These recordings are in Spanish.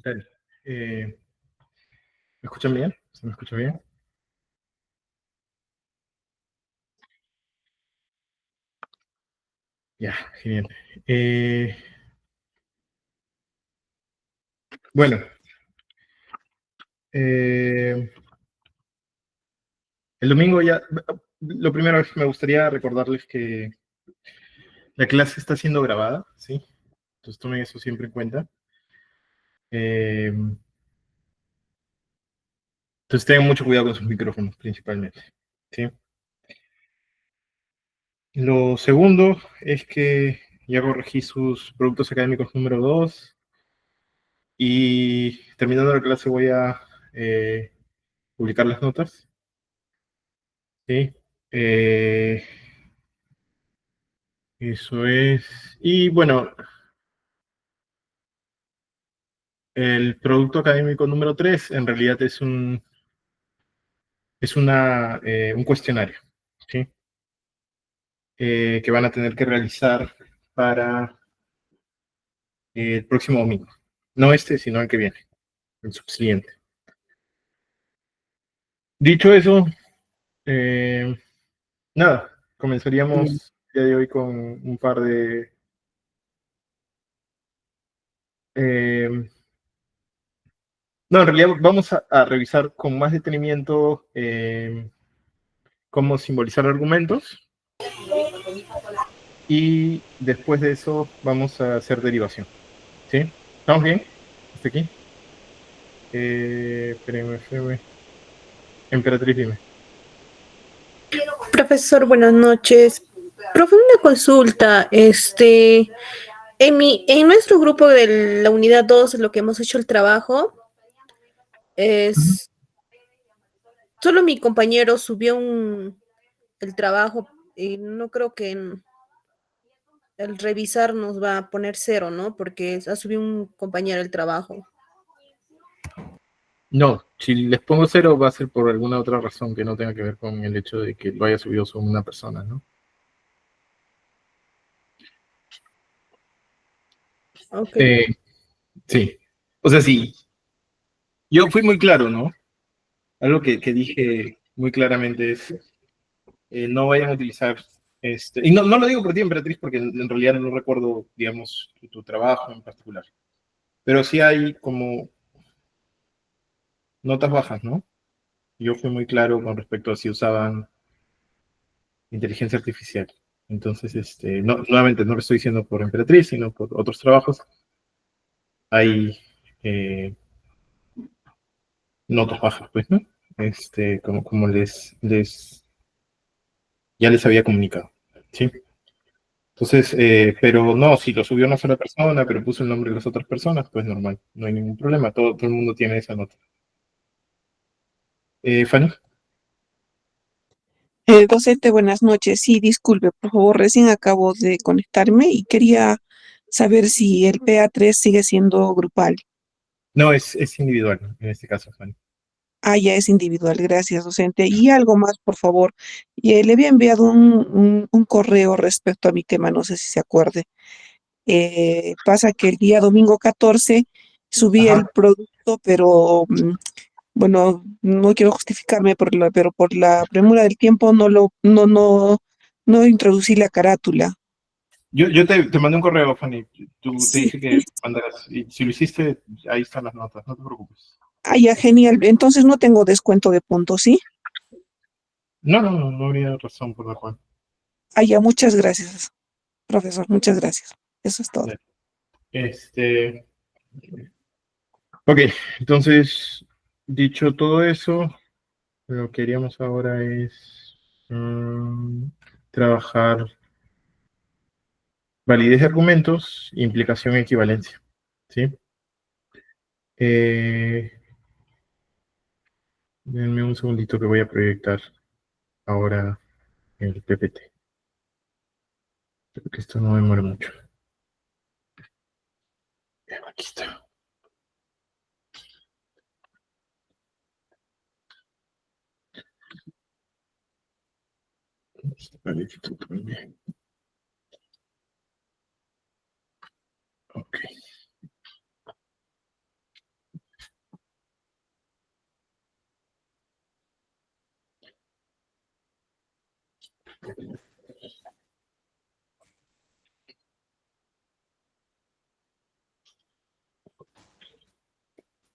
Dale. ¿Me escuchan bien? ¿Se me escucha bien? Ya, genial. Eh, bueno, eh, el domingo ya, lo primero es que me gustaría recordarles que la clase está siendo grabada, ¿sí? Entonces tomen eso siempre en cuenta. Eh, entonces tengan mucho cuidado con sus micrófonos, principalmente, ¿sí? Lo segundo es que ya corregí sus productos académicos número 2 y terminando la clase voy a publicar las notas, ¿sí? Eh, Eso es. Y bueno, el producto académico número 3 en realidad es un cuestionario, ¿sí? Que van a tener que realizar para el próximo domingo. No este, sino el que viene, el subsiguiente. Dicho eso, eh, nada, comenzaríamos el día de hoy con un par de... no, en realidad vamos a revisar con más detenimiento cómo simbolizar argumentos y después de eso vamos a hacer derivación. ¿Sí? ¿Estamos bien? ¿Hasta aquí? Espérame. Emperatriz, dime. Profesor, buenas noches. Profe, una consulta. En nuestro grupo de la unidad 2, lo que hemos hecho el trabajo es solo mi compañero subió el trabajo y no creo que el revisar nos va a poner cero, ¿no? Porque ha subido un compañero el trabajo. No, si les pongo cero va a ser por alguna otra razón que no tenga que ver con el hecho de que lo haya subido solo una persona, ¿no? Ok. Sí. O sea, sí. Yo fui muy claro, ¿no? Algo que dije muy claramente es, no vayan a utilizar, y no lo digo por ti, Emperatriz, porque en realidad no recuerdo, digamos, tu trabajo en particular, pero sí hay como notas bajas, ¿no? Yo fui muy claro con respecto a si usaban inteligencia artificial. Entonces, nuevamente, no lo estoy diciendo por Emperatriz, sino por otros trabajos. Hay notas bajas, pues, ¿no? Como ya les había comunicado, ¿sí? Entonces, pero no, si lo subió una sola persona, pero puso el nombre de las otras personas, pues normal, no hay ningún problema, todo el mundo tiene esa nota. Fanny. Docente, buenas noches. Sí, disculpe, por favor, recién acabo de conectarme y quería saber si el PA3 sigue siendo grupal. No, es individual en este caso, Fanny. Ah, ya es individual, gracias, docente. Y algo más, por favor. Le había enviado un correo respecto a mi tema, no sé si se acuerde. Pasa que el día domingo 14 subí el Ajá. producto, pero bueno, no quiero justificarme pero por la premura del tiempo no introducí la carátula. Yo te mandé un correo, Fanny. Te Sí, dije que mandaras. Y si lo hiciste, ahí están las notas, no te preocupes. ah, ya, genial. Entonces no tengo descuento de puntos, ¿sí? No habría razón por la cual. Ah, ya, muchas gracias, profesor, muchas gracias. Eso es todo. Este, ok, entonces, dicho todo eso, lo que haríamos ahora es trabajar validez de argumentos, implicación e equivalencia. ¿Sí? Eh, Denme un segundito que voy a proyectar ahora el PPT. Creo que esto no demora mucho. Aquí está. Ok.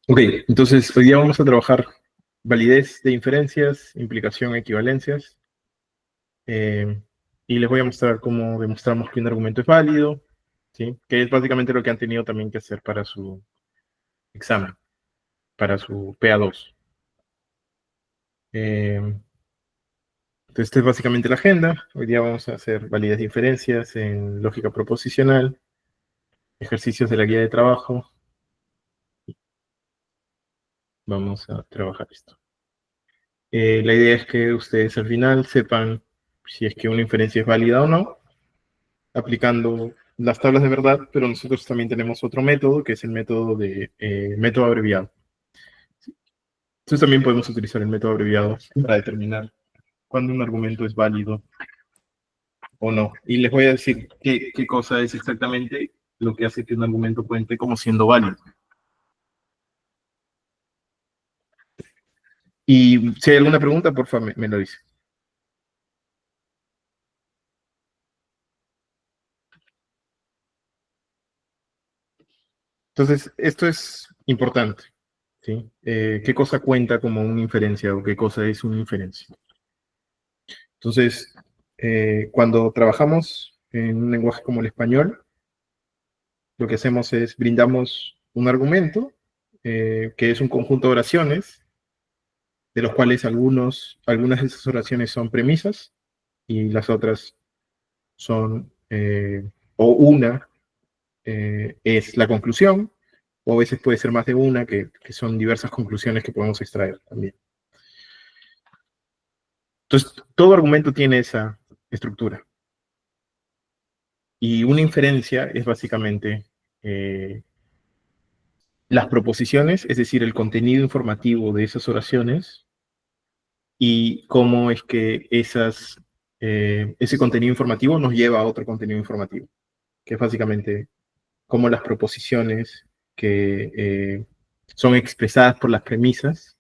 Ok, entonces hoy día vamos a trabajar validez de inferencias, implicación, equivalencias. Y les voy a mostrar cómo demostramos que un argumento es válido, ¿sí? Que es básicamente lo que han tenido también que hacer para su examen, para su PA2. Entonces, esta es básicamente la agenda. Hoy día vamos a hacer validez de inferencias en lógica proposicional, ejercicios de la guía de trabajo. Vamos a trabajar esto. La idea es que ustedes al final sepan si es que una inferencia es válida o no, aplicando las tablas de verdad, pero nosotros también tenemos otro método, que es el método de método abreviado. Entonces también podemos utilizar el método abreviado para determinar cuándo un argumento es válido o no. Y les voy a decir qué cosa es exactamente lo que hace que un argumento cuente como siendo válido. Y si hay alguna pregunta, por favor, me lo dice. Entonces, esto es importante, ¿sí? ¿Qué cosa cuenta como una inferencia o qué cosa es una inferencia? Entonces, cuando trabajamos en un lenguaje como el español, lo que hacemos es brindamos un argumento, que es un conjunto de oraciones, de los cuales algunas de esas oraciones son premisas y las otras son, o una es la conclusión, o a veces puede ser más de una, que son diversas conclusiones que podemos extraer también. Entonces, todo argumento tiene esa estructura. Y una inferencia es básicamente las proposiciones, es decir, el contenido informativo de esas oraciones, y cómo es que ese contenido informativo nos lleva a otro contenido informativo, que es básicamente cómo las proposiciones que son expresadas por las premisas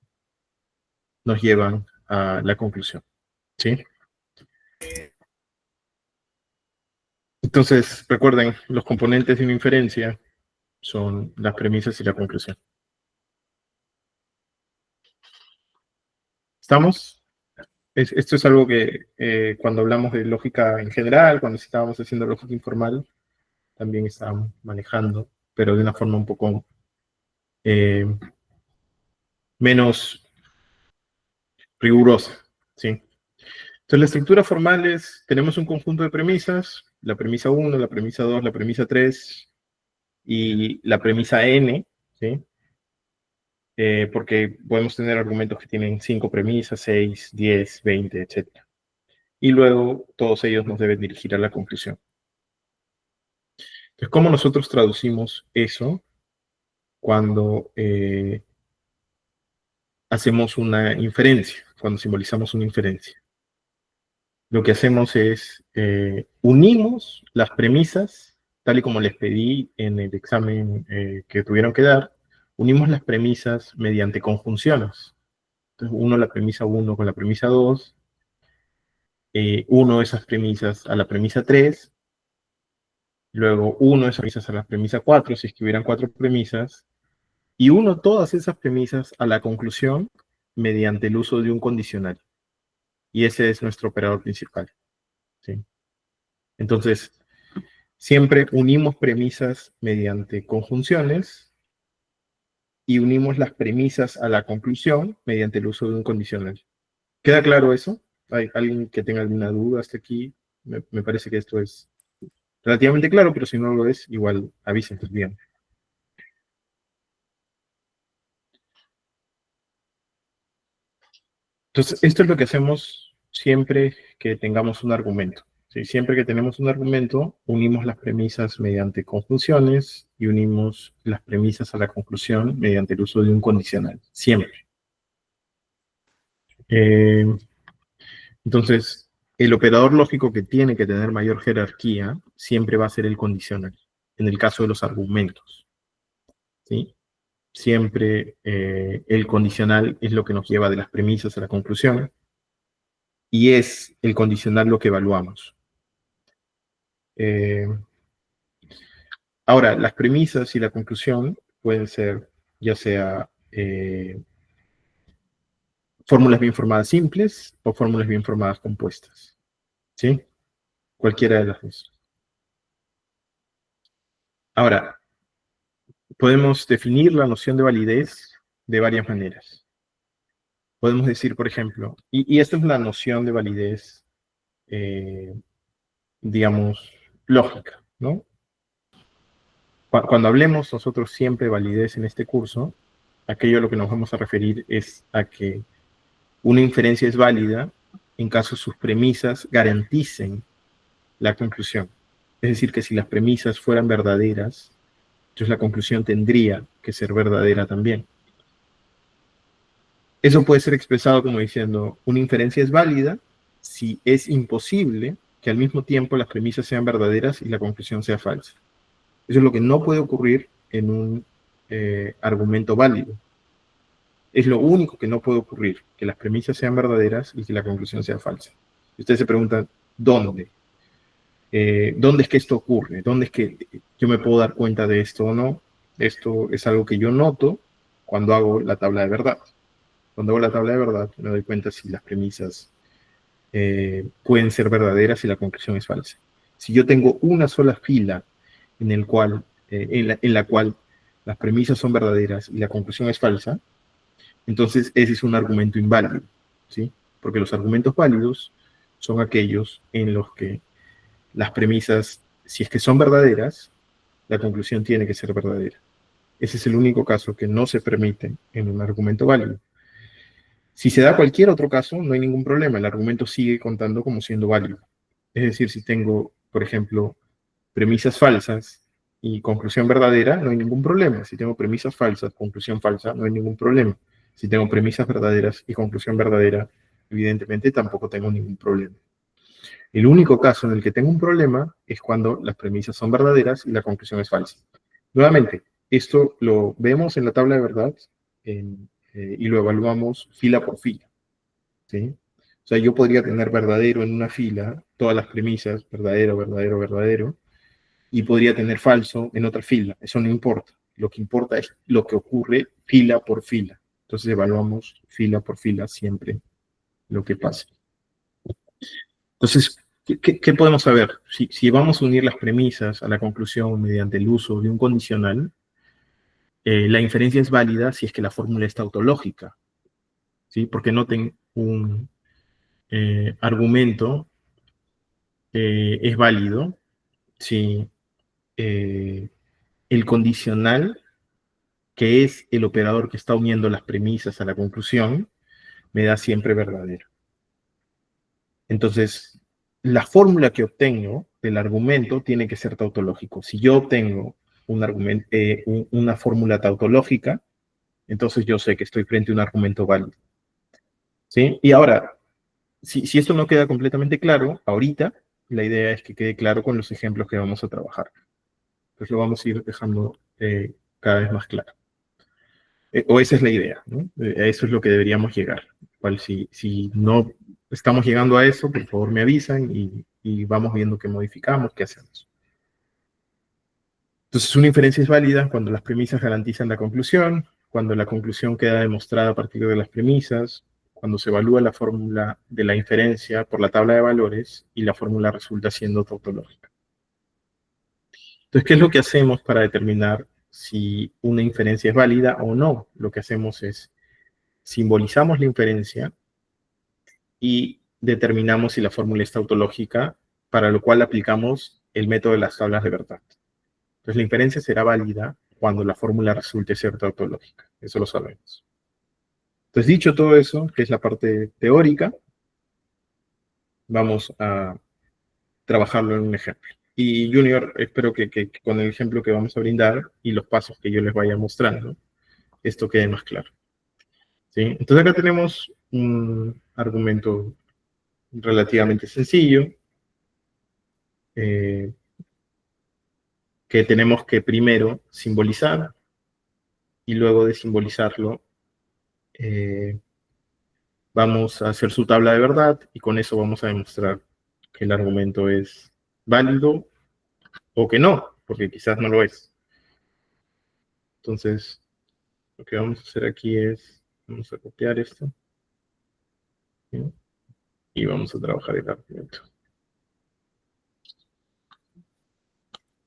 nos llevan a la conclusión, ¿sí? Entonces, recuerden, los componentes de una inferencia son las premisas y la conclusión. ¿Estamos? Esto es algo que cuando hablamos de lógica en general, cuando estábamos haciendo lógica informal, también estábamos manejando, pero de una forma un poco menos rigurosa, ¿sí? Entonces, la estructura formal es, tenemos un conjunto de premisas, la premisa 1, la premisa 2, la premisa 3 y la premisa n, ¿sí? Porque podemos tener argumentos que tienen 5 premisas, 6, 10, 20, etc. Y luego todos ellos nos deben dirigir a la conclusión. Entonces, ¿cómo nosotros traducimos eso cuando hacemos una inferencia, cuando simbolizamos una inferencia? Lo que hacemos es unimos las premisas, tal y como les pedí en el examen que tuvieron que dar, unimos las premisas mediante conjunciones. Entonces, uno la premisa 1 con la premisa 2, uno esas premisas a la premisa 3, luego uno esas premisas a la premisa 4, si es que hubieran 4 premisas, y uno todas esas premisas a la conclusión mediante el uso de un condicional. Y ese es nuestro operador principal, ¿sí? Entonces, siempre unimos premisas mediante conjunciones y unimos las premisas a la conclusión mediante el uso de un condicional. ¿Queda claro eso? ¿Hay alguien que tenga alguna duda hasta aquí? Me parece que esto es relativamente claro, pero si no lo es, igual avisen bien. Entonces, esto es lo que hacemos siempre que tengamos un argumento, ¿sí? Siempre que tenemos un argumento, unimos las premisas mediante conjunciones y unimos las premisas a la conclusión mediante el uso de un condicional. Siempre. Entonces, el operador lógico que tiene que tener mayor jerarquía siempre va a ser el condicional, en el caso de los argumentos, ¿sí? Siempre el condicional es lo que nos lleva de las premisas a la conclusión. y es el condicional lo que evaluamos. Ahora, las premisas y la conclusión pueden ser ya sea fórmulas bien formadas simples o fórmulas bien formadas compuestas, ¿sí? Cualquiera de las dos. Ahora, podemos definir la noción de validez de varias maneras. Podemos decir, por ejemplo, y esta es la noción de validez, digamos, lógica, ¿no? Cuando hablemos nosotros siempre de validez en este curso, aquello a lo que nos vamos a referir es a que una inferencia es válida en caso sus premisas garanticen la conclusión. Es decir, que si las premisas fueran verdaderas, entonces la conclusión tendría que ser verdadera también. Eso puede ser expresado como diciendo, una inferencia es válida si es imposible que al mismo tiempo las premisas sean verdaderas y la conclusión sea falsa. Eso es lo que no puede ocurrir en un argumento válido. Es lo único que no puede ocurrir, que las premisas sean verdaderas y que la conclusión sea falsa. Y ustedes se preguntan, ¿dónde? ¿Dónde es que esto ocurre? ¿Dónde es que yo me puedo dar cuenta de esto o no? Esto es algo que yo noto cuando hago la tabla de verdad. Cuando hago la tabla de verdad, me doy cuenta si las premisas pueden ser verdaderas y la conclusión es falsa. Si yo tengo una sola fila en la cual las premisas son verdaderas y la conclusión es falsa, entonces ese es un argumento inválido, ¿sí? Porque los argumentos válidos son aquellos en los que las premisas, si es que son verdaderas, la conclusión tiene que ser verdadera. Ese es el único caso que no se permite en un argumento válido. Si se da cualquier otro caso, no hay ningún problema, el argumento sigue contando como siendo válido. Es decir, si tengo, por ejemplo, premisas falsas y conclusión verdadera, no hay ningún problema. Si tengo premisas falsas, conclusión falsa, no hay ningún problema. Si tengo premisas verdaderas y conclusión verdadera, evidentemente tampoco tengo ningún problema. El único caso en el que tengo un problema es cuando las premisas son verdaderas y la conclusión es falsa. Nuevamente, esto lo vemos en la tabla de verdad y lo evaluamos fila por fila, ¿sí? O sea, yo podría tener verdadero en una fila, todas las premisas, verdadero, verdadero, verdadero, y podría tener falso en otra fila. Eso no importa. Lo que importa es lo que ocurre fila por fila. Entonces evaluamos fila por fila siempre lo que pasa. Entonces, ¿qué podemos saber? Si vamos a unir las premisas a la conclusión mediante el uso de un condicional, la inferencia es válida si es que la fórmula es tautológica, ¿sí? Porque noten un argumento es válido si el condicional, que es el operador que está uniendo las premisas a la conclusión, me da siempre verdadero. Entonces, la fórmula que obtengo del argumento tiene que ser tautológico. Si yo obtengo una fórmula tautológica, entonces yo sé que estoy frente a un argumento válido, ¿sí? Y ahora, si esto no queda completamente claro, ahorita la idea es que quede claro con los ejemplos que vamos a trabajar. Entonces lo vamos a ir dejando cada vez más claro. O esa es la idea, ¿no? A eso es lo que deberíamos llegar. Cual, si no estamos llegando a eso, por favor me avisan y vamos viendo qué modificamos, qué hacemos. Entonces, una inferencia es válida cuando las premisas garantizan la conclusión, cuando la conclusión queda demostrada a partir de las premisas, cuando se evalúa la fórmula de la inferencia por la tabla de valores y la fórmula resulta siendo tautológica. Entonces, ¿qué es lo que hacemos para determinar si una inferencia es válida o no? Lo que hacemos es simbolizamos la inferencia y determinamos si la fórmula es tautológica, para lo cual aplicamos el método de las tablas de verdad. Entonces, la inferencia será válida cuando la fórmula resulte ser tautológica. Eso lo sabemos. Entonces, dicho todo eso, que es la parte teórica, vamos a trabajarlo en un ejemplo. Y Junior, espero que con el ejemplo que vamos a brindar y los pasos que yo les vaya mostrando, esto quede más claro. ¿Sí? Entonces, acá tenemos un argumento relativamente sencillo, que tenemos que primero simbolizar y luego de simbolizarlo vamos a hacer su tabla de verdad y con eso vamos a demostrar que el argumento es válido o que no, porque quizás no lo es. Entonces, lo que vamos a hacer aquí es, vamos a copiar esto, ¿sí? Y vamos a trabajar el argumento.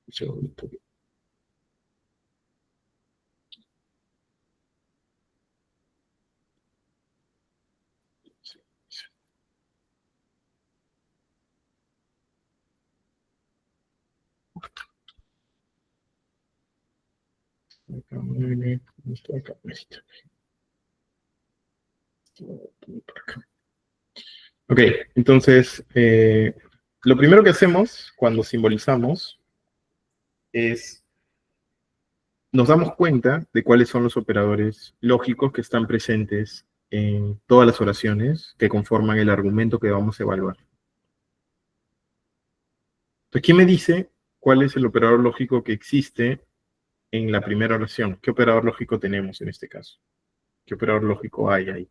Un segundito. Acá, esto acá, esto. Por acá. Ok, entonces, lo primero que hacemos cuando simbolizamos es, nos damos cuenta de cuáles son los operadores lógicos que están presentes en todas las oraciones que conforman el argumento que vamos a evaluar. Entonces, ¿quién me dice cuál es el operador lógico que existe en la primera oración? ¿Qué operador lógico tenemos en este caso? ¿Qué operador lógico hay ahí?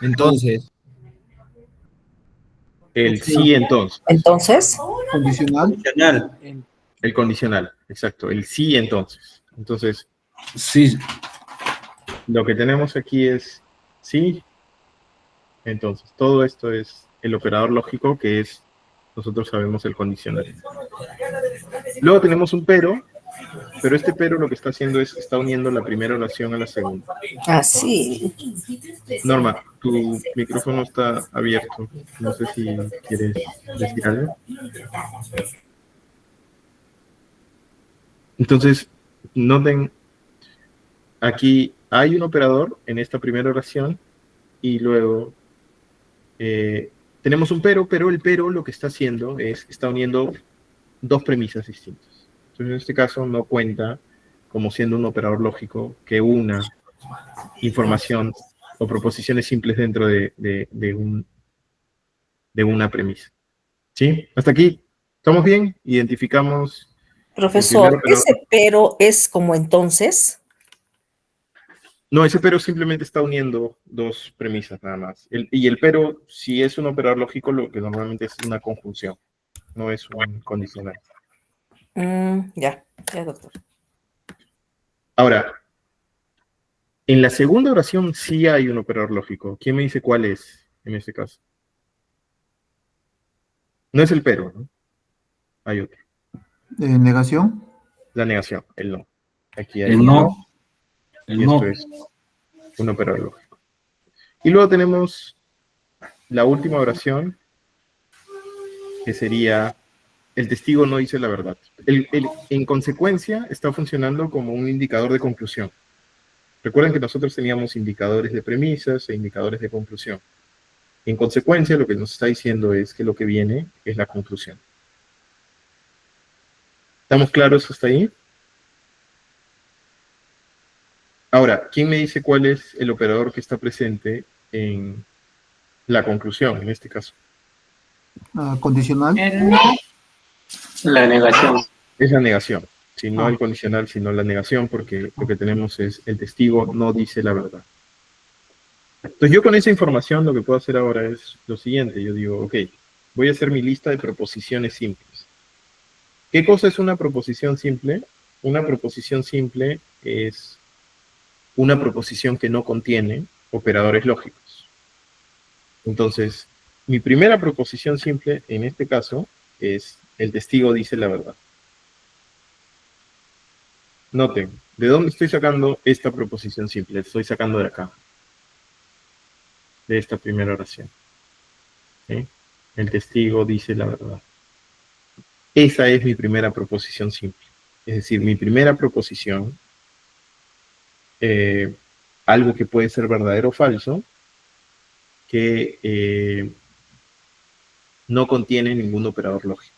Entonces, El sí, entonces. Entonces, Condicional. condicional. El condicional, exacto. El sí, entonces. Entonces, Sí, lo que tenemos aquí es sí, entonces. Todo esto es el operador lógico que es, nosotros sabemos, el condicional. Luego tenemos un pero este pero lo que está haciendo es, está uniendo la primera oración a la segunda. así. Norma, tu micrófono está abierto. No sé si quieres decir algo. Entonces, noten, aquí hay un operador en esta primera oración y luego tenemos un pero el pero lo que está haciendo es, está uniendo dos premisas distintas. Entonces, en este caso no cuenta como siendo un operador lógico que una información o proposiciones simples dentro de una premisa. ¿Sí? Hasta aquí, ¿estamos bien? Identificamos el primer Profesor, operador. ese pero es como entonces. No, ese pero simplemente está uniendo dos premisas nada más. Y el pero, si es un operador lógico, lo que normalmente es una conjunción, no es un condicional. Ya, doctor. Ahora, en la segunda oración sí hay un operador lógico. ¿Quién me dice cuál es en este caso? No es el pero, ¿no? Hay otro. Negación. La negación, el no. Aquí hay el un no. El y no. esto es un operador lógico. Y luego tenemos la última oración, que sería el testigo no dice la verdad. En consecuencia, está funcionando como un indicador de conclusión. Recuerden que nosotros teníamos indicadores de premisas e indicadores de conclusión. En consecuencia, lo que nos está diciendo es que lo que viene es la conclusión. ¿Estamos claros hasta ahí? Ahora, ¿quién me dice cuál es el operador que está presente en la conclusión, en este caso? Condicional. La negación. Es la negación. Si no el condicional, sino la negación, porque lo que tenemos es el testigo no dice la verdad. Entonces yo con esa información lo que puedo hacer ahora es lo siguiente. Yo digo, ok, voy a hacer mi lista de proposiciones simples. ¿Qué cosa es una proposición simple? Una proposición simple es una proposición que no contiene operadores lógicos. Entonces, mi primera proposición simple, en este caso, es el testigo dice la verdad. Noten, ¿de dónde estoy sacando esta proposición simple? La estoy sacando de acá, de esta primera oración. ¿Sí? El testigo dice la verdad. Esa es mi primera proposición simple. Es decir, mi primera proposición, algo que puede ser verdadero o falso, que no contiene ningún operador lógico.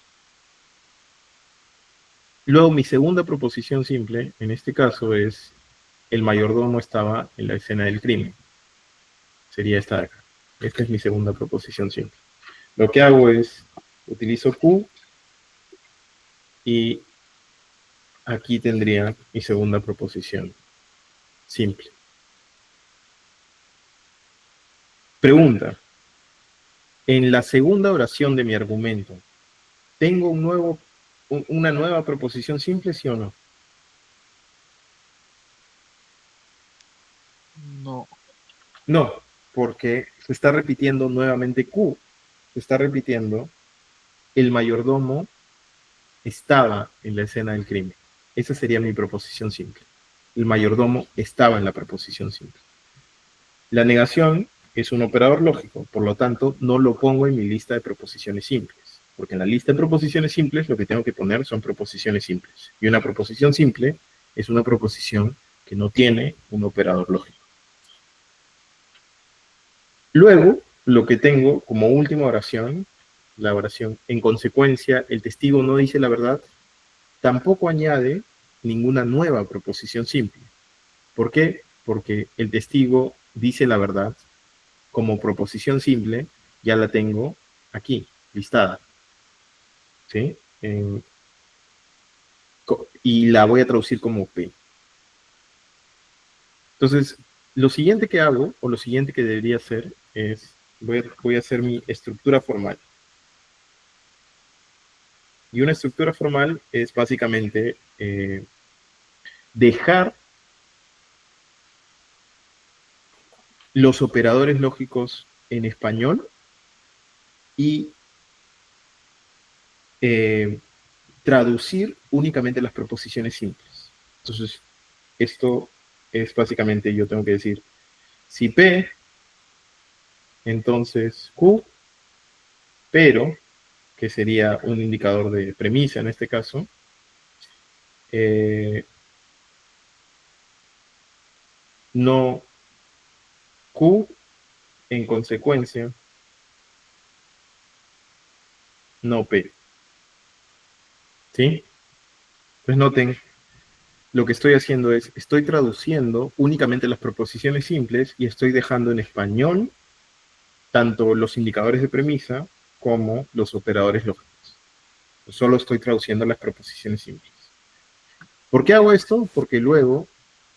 Luego, mi segunda proposición simple, en este caso, es el mayordomo estaba en la escena del crimen. Sería esta de acá. Esta es mi segunda proposición simple. Lo que hago es, utilizo Q y aquí tendría mi segunda proposición simple. Pregunta. En la segunda oración de mi argumento, ¿tengo una nueva proposición simple, sí o no? No. No, porque se está repitiendo nuevamente Q. Se está repitiendo el mayordomo estaba en la escena del crimen. Esa sería mi proposición simple. El mayordomo estaba en la proposición simple. La negación es un operador lógico, por lo tanto, no lo pongo en mi lista de proposiciones simples, porque en la lista de proposiciones simples lo que tengo que poner son proposiciones simples. Y una proposición simple es una proposición que no tiene un operador lógico. Luego, lo que tengo como última oración, la oración en consecuencia, el testigo no dice la verdad, tampoco añade ninguna nueva proposición simple. ¿Por qué? Porque el testigo dice la verdad como proposición simple, ya la tengo aquí, listada. ¿Sí? Y la voy a traducir como P. Entonces, lo siguiente que hago, o lo siguiente que debería hacer, es, voy a hacer mi estructura formal. Y una estructura formal es básicamente dejar los operadores lógicos en español y traducir únicamente las proposiciones simples. Entonces, esto es básicamente, yo tengo que decir, si P, entonces Q, pero, que sería un indicador de premisa en este caso, no Q, en consecuencia, no P. ¿Sí? Pues noten, lo que estoy haciendo es, estoy traduciendo únicamente las proposiciones simples y estoy dejando en español tanto los indicadores de premisa como los operadores lógicos. Solo estoy traduciendo las proposiciones simples. ¿Por qué hago esto? Porque luego,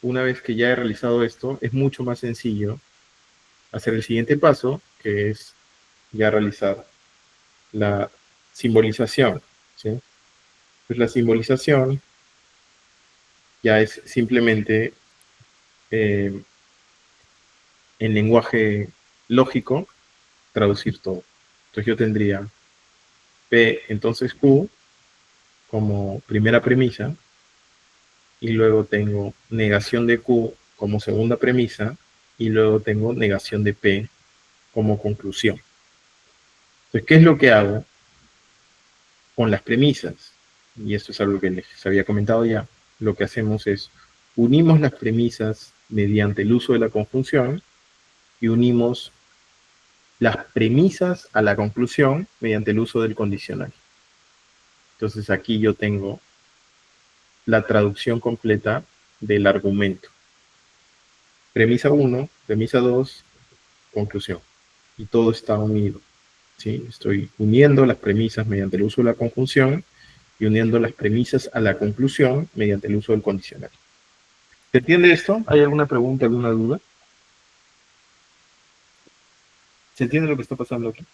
una vez que ya he realizado esto, es mucho más sencillo hacer el siguiente paso, que es ya realizar la simbolización. ¿Sí? Pues la simbolización ya es simplemente en lenguaje lógico traducir todo. Entonces yo tendría P, entonces Q, como primera premisa, y luego tengo negación de Q como segunda premisa, y luego tengo negación de P como conclusión. Entonces, ¿qué es lo que hago con las premisas? Y esto es algo que les había comentado ya. Lo que hacemos es unimos las premisas mediante el uso de la conjunción y unimos las premisas a la conclusión mediante el uso del condicional. Entonces aquí yo tengo la traducción completa del argumento. Premisa 1, premisa 2, conclusión. Y todo está unido. ¿Sí? Estoy uniendo las premisas mediante el uso de la conjunción y uniendo las premisas a la conclusión mediante el uso del condicional. ¿Se entiende esto? ¿Hay alguna pregunta, alguna duda? ¿Se entiende lo que está pasando aquí?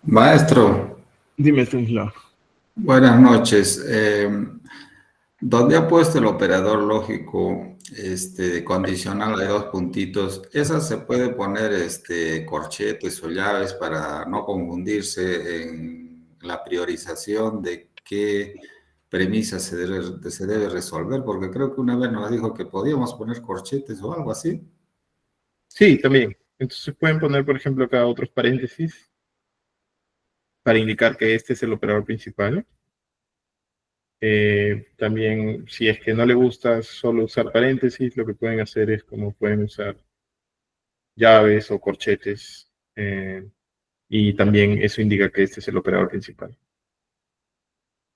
Maestro, Dime, Stanislao. buenas noches. ¿Dónde ha puesto el operador lógico condicional de dos puntitos? ¿Esa se puede poner corchetes o llaves para no confundirse en la priorización de qué premisa se debe resolver? Porque creo que una vez nos dijo que podíamos poner corchetes o algo así. Sí, también. Entonces pueden poner, por ejemplo, acá otros paréntesis para indicar que este es el operador principal. También, si es que no le gusta solo usar paréntesis, lo que pueden hacer es como pueden usar llaves o corchetes. Y también eso indica que este es el operador principal.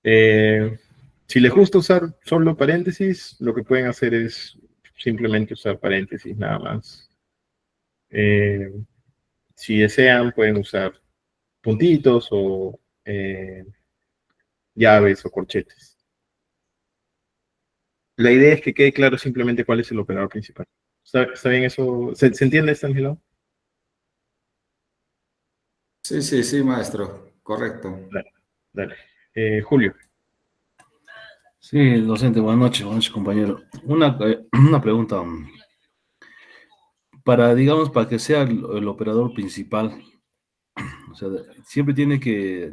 Si les gusta usar solo paréntesis, lo que pueden hacer es simplemente usar paréntesis nada más. Si desean, pueden usar puntitos o llaves o corchetes. La idea es que quede claro simplemente cuál es el operador principal. ¿Está bien eso? ¿Se entiende, Estangelo? Sí, sí, sí, maestro, correcto. Dale, dale. Julio. Sí, docente, buenas noches, compañero. Una pregunta. Para que sea el operador principal, o sea, siempre tiene que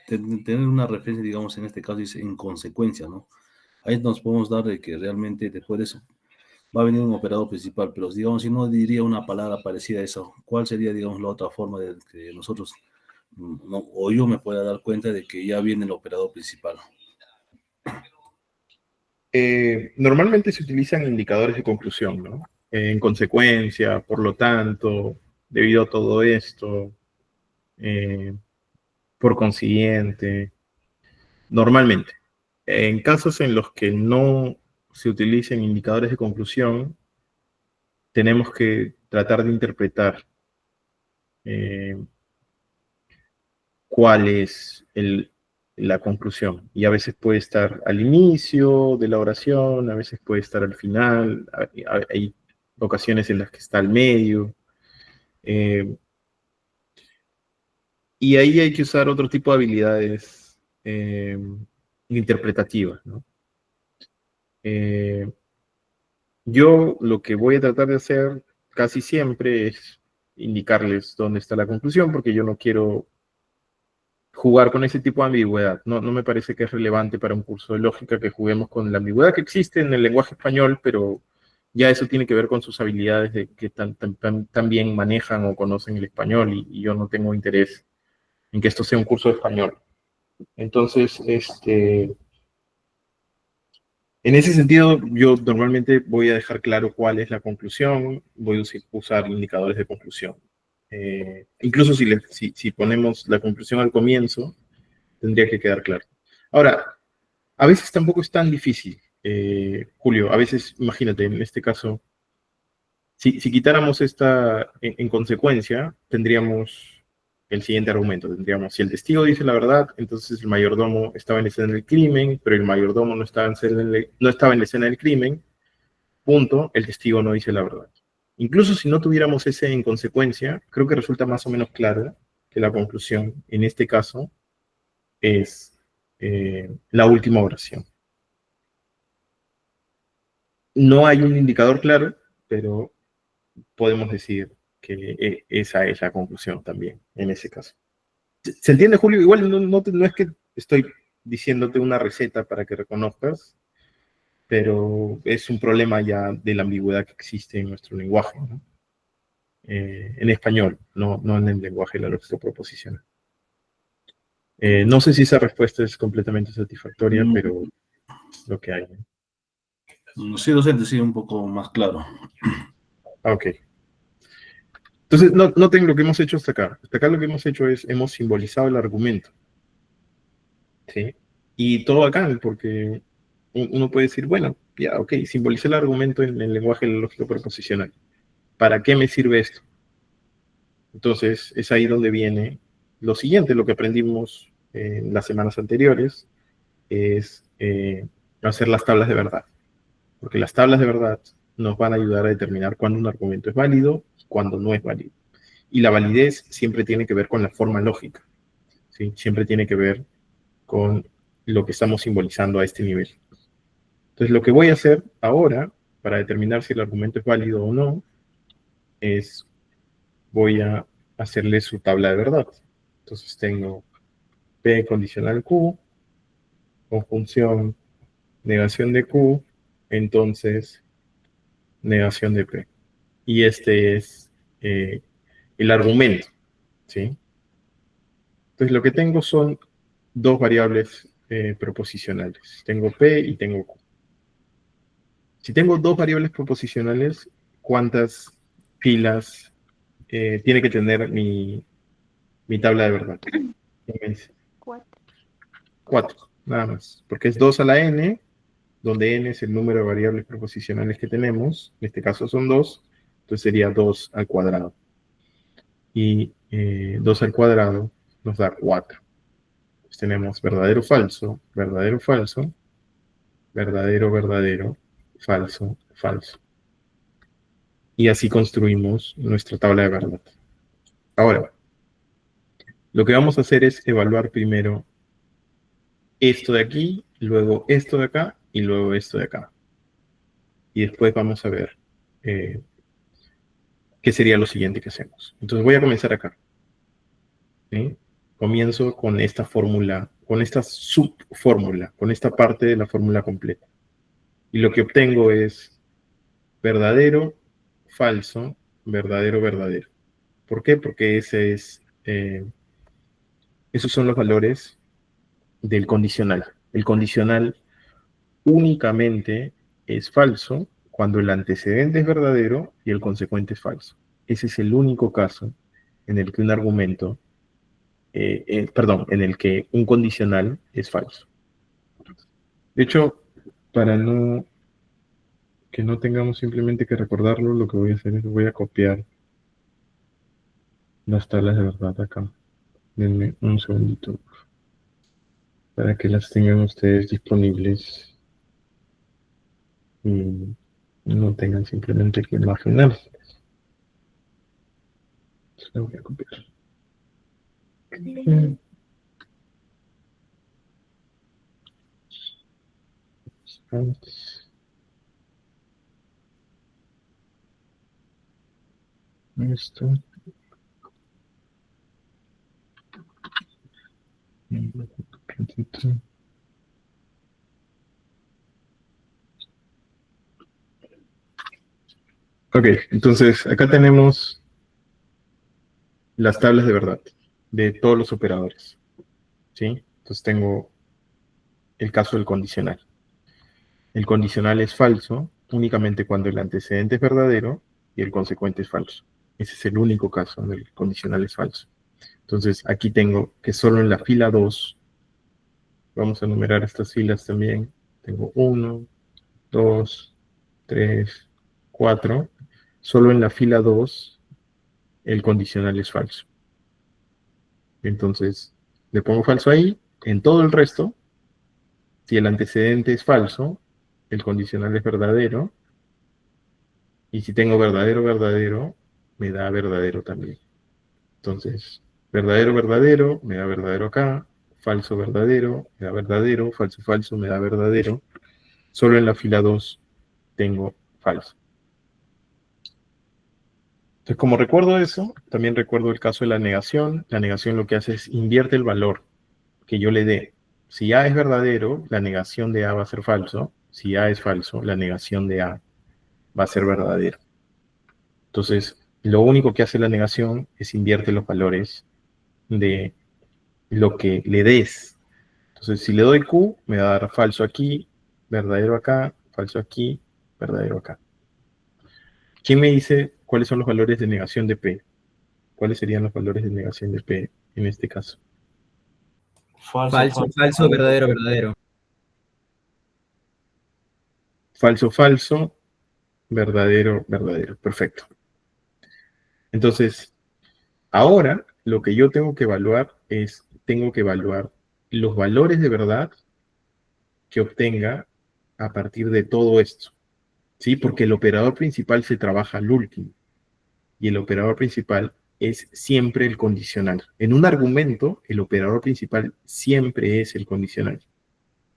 tener una referencia, digamos, en este caso dice en consecuencia, ¿no? Ahí nos podemos dar de que realmente después de eso va a venir un operador principal, pero digamos, si no diría una palabra parecida a eso, ¿cuál sería, digamos, la otra forma de que nosotros, o yo me pueda dar cuenta de que ya viene el operador principal? Normalmente se utilizan indicadores de conclusión, ¿no? En consecuencia, por lo tanto, debido a todo esto, por consiguiente, normalmente. En casos en los que no se utilicen indicadores de conclusión, tenemos que tratar de interpretar cuál es la conclusión. Y a veces puede estar al inicio de la oración, a veces puede estar al final, hay ocasiones en las que está al medio. Y ahí hay que usar otro tipo de habilidades interpretativas, ¿no? Yo lo que voy a tratar de hacer casi siempre es indicarles dónde está la conclusión, porque yo no quiero jugar con ese tipo de ambigüedad. No me parece que es relevante para un curso de lógica que juguemos con la ambigüedad que existe en el lenguaje español, pero ya eso tiene que ver con sus habilidades de que tan bien manejan o conocen el español, y yo no tengo interés en que esto sea un curso de español. Entonces, en ese sentido, yo normalmente voy a dejar claro cuál es la conclusión, voy a usar indicadores de conclusión. Incluso si ponemos la conclusión al comienzo, tendría que quedar claro. Ahora, a veces tampoco es tan difícil, Julio. A veces, imagínate, en este caso, si quitáramos esta en consecuencia, tendríamos el siguiente argumento. Tendríamos, si el testigo dice la verdad, entonces el mayordomo estaba en la escena del crimen, pero el mayordomo no estaba en la escena del crimen, punto, el testigo no dice la verdad. Incluso si no tuviéramos ese en consecuencia, creo que resulta más o menos claro que la conclusión, en este caso, es la última oración. No hay un indicador claro, pero podemos decir que esa es la conclusión también, en ese caso. ¿Se entiende, Julio? Igual no es que estoy diciéndote una receta para que reconozcas, pero es un problema ya de la ambigüedad que existe en nuestro lenguaje, ¿no? En español, no en el lenguaje de la lógica proposicional. No sé si esa respuesta es completamente satisfactoria, pero es lo que hay, ¿no? Sí, docente, sí, un poco más claro. Ok. Entonces, noten lo que hemos hecho hasta acá. Hasta acá lo que hemos hecho es, hemos simbolizado el argumento. ¿Sí? Y todo bacán, porque uno puede decir, bueno, ya, ok, simbolicé el argumento en el lenguaje lógico proposicional. ¿Para qué me sirve esto? Entonces, es ahí donde viene lo siguiente, lo que aprendimos en las semanas anteriores, es hacer las tablas de verdad. Porque las tablas de verdad nos van a ayudar a determinar cuándo un argumento es válido y cuándo no es válido. Y la validez siempre tiene que ver con la forma lógica, ¿sí? Siempre tiene que ver con lo que estamos simbolizando a este nivel. Entonces, lo que voy a hacer ahora, para determinar si el argumento es válido o no, es voy a hacerle su tabla de verdad. Entonces, tengo P condicional Q, conjunción, negación de Q, entonces, negación de P. Y este es el argumento, ¿sí? Entonces, lo que tengo son dos variables proposicionales. Tengo P y tengo Q. Si tengo dos variables proposicionales, ¿cuántas filas tiene que tener mi tabla de verdad? ¿Quién me dice? 4, nada más. Porque es 2 a la n, donde n es el número de variables proposicionales que tenemos. En este caso son 2, entonces sería 2 al cuadrado. Y 2 al cuadrado nos da 4. Pues tenemos verdadero, falso, verdadero, falso, verdadero, verdadero, falso, falso. Y así construimos nuestra tabla de verdad. Ahora, lo que vamos a hacer es evaluar primero esto de aquí, luego esto de acá y luego esto de acá. Y después vamos a ver qué sería lo siguiente que hacemos. Entonces voy a comenzar acá. ¿Sí? Comienzo con esta fórmula, con esta subfórmula, con esta parte de la fórmula completa. Y lo que obtengo es verdadero, falso, verdadero, verdadero. ¿Por qué? Porque esos son los valores del condicional. El condicional únicamente es falso cuando el antecedente es verdadero y el consecuente es falso. Ese es el único caso en el que un argumento, en el que un condicional es falso. De hecho, para que no tengamos simplemente que recordarlo, lo que voy a hacer es voy a copiar las tablas de verdad acá. Denme un segundito para que las tengan ustedes disponibles y no tengan simplemente que imaginar. La voy a copiar. Esto. Ok, entonces acá tenemos las tablas de verdad de todos los operadores. ¿Sí? Entonces tengo el caso del condicional. El condicional es falso únicamente cuando el antecedente es verdadero y el consecuente es falso. Ese es el único caso donde el condicional es falso. Entonces aquí tengo que solo en la fila 2, vamos a numerar estas filas también, tengo 1, 2, 3, 4. Solo en la fila 2 el condicional es falso. Entonces le pongo falso ahí. En todo el resto, si el antecedente es falso, el condicional es verdadero. Y si tengo verdadero, verdadero, me da verdadero también. Entonces, verdadero, verdadero, me da verdadero acá. Falso, verdadero, me da verdadero. Falso, falso, me da verdadero. Solo en la fila 2 tengo falso. Entonces, como recuerdo eso, también recuerdo el caso de la negación. La negación lo que hace es invierte el valor que yo le dé. Si A es verdadero, la negación de A va a ser falso. Si A es falso, la negación de A va a ser verdadero. Entonces, lo único que hace la negación es invierte los valores de lo que le des. Entonces, si le doy Q, me va a dar falso aquí, verdadero acá, falso aquí, verdadero acá. ¿Quién me dice cuáles son los valores de negación de P? ¿Cuáles serían los valores de negación de P en este caso? Falso, falso, verdadero, verdadero. Falso, falso, verdadero, verdadero. Perfecto. Entonces, ahora lo que yo tengo que evaluar los valores de verdad que obtenga a partir de todo esto. ¿Sí? Porque el operador principal se trabaja al último. Y el operador principal es siempre el condicional. En un argumento, el operador principal siempre es el condicional.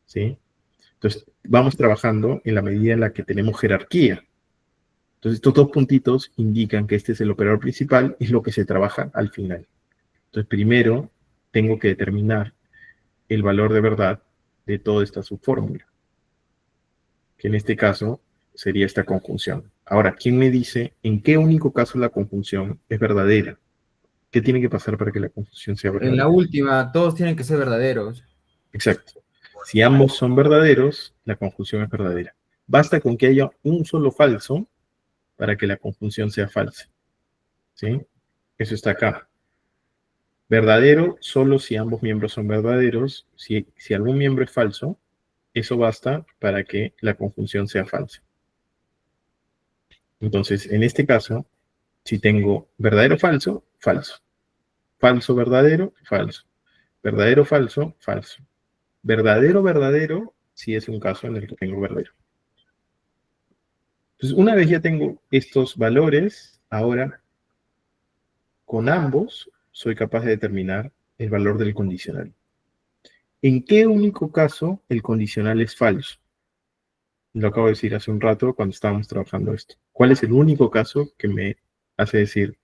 ¿Sí? Entonces, vamos trabajando en la medida en la que tenemos jerarquía. Entonces, estos dos puntitos indican que este es el operador principal y es lo que se trabaja al final. Entonces, primero tengo que determinar el valor de verdad de toda esta subfórmula, que en este caso sería esta conjunción. Ahora, ¿quién me dice en qué único caso la conjunción es verdadera? ¿Qué tiene que pasar para que la conjunción sea En verdadera? la última, todos tienen que ser verdaderos. Exacto. Si ambos son verdaderos, la conjunción es verdadera. Basta con que haya un solo falso para que la conjunción sea falsa. ¿Sí? Eso está acá. Verdadero solo si ambos miembros son verdaderos. Si algún miembro es falso, eso basta para que la conjunción sea falsa. Entonces, en este caso, si tengo verdadero, falso, falso. falso, verdadero, falso. Verdadero, falso, falso. Verdadero, verdadero, si es un caso en el que tengo verdadero. Entonces, una vez ya tengo estos valores, ahora con ambos soy capaz de determinar el valor del condicional. ¿En qué único caso el condicional es falso? Lo acabo de decir hace un rato cuando estábamos trabajando esto. ¿Cuál es el único caso que me hace decir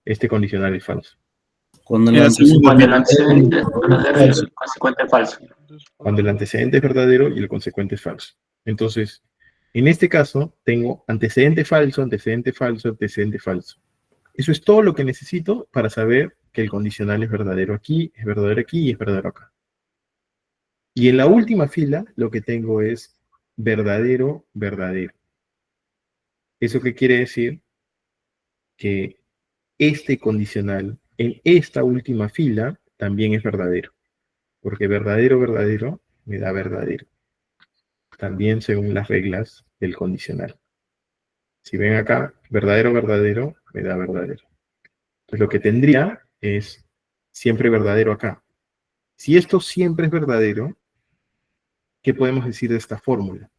este condicional es falso? Cuando el Cuando el antecedente es verdadero y el consecuente es falso. Cuando el antecedente es verdadero y el consecuente es falso. Entonces, en este caso, tengo antecedente falso, antecedente falso, antecedente falso. Eso es todo lo que necesito para saber que el condicional es verdadero aquí y es verdadero acá. Y en la última fila, lo que tengo es verdadero, verdadero. ¿Eso qué quiere decir? Que este condicional en esta última fila también es verdadero. Porque verdadero, verdadero me da verdadero. También según las reglas del condicional. Si ven acá, verdadero, verdadero, me da verdadero. Entonces lo que tendría es siempre verdadero acá. Si esto siempre es verdadero, ¿qué podemos decir de esta fórmula?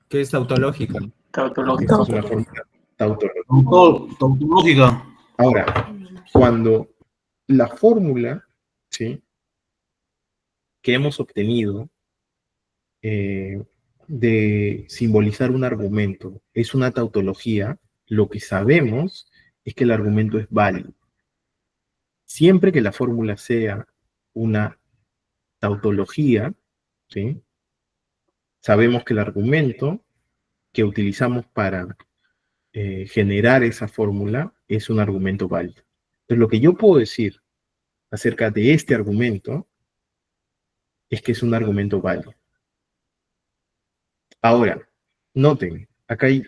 Que es tautológica. Esta es una fórmula tautológica. Tautológica. Ahora, cuando la fórmula, ¿sí?, que hemos obtenido de simbolizar un argumento es una tautología, lo que sabemos es que el argumento es válido. Siempre que la fórmula sea una tautología, ¿sí?, sabemos que el argumento que utilizamos para generar esa fórmula es un argumento válido. Entonces, lo que yo puedo decir acerca de este argumento es que es un argumento válido. Ahora, noten, acá hay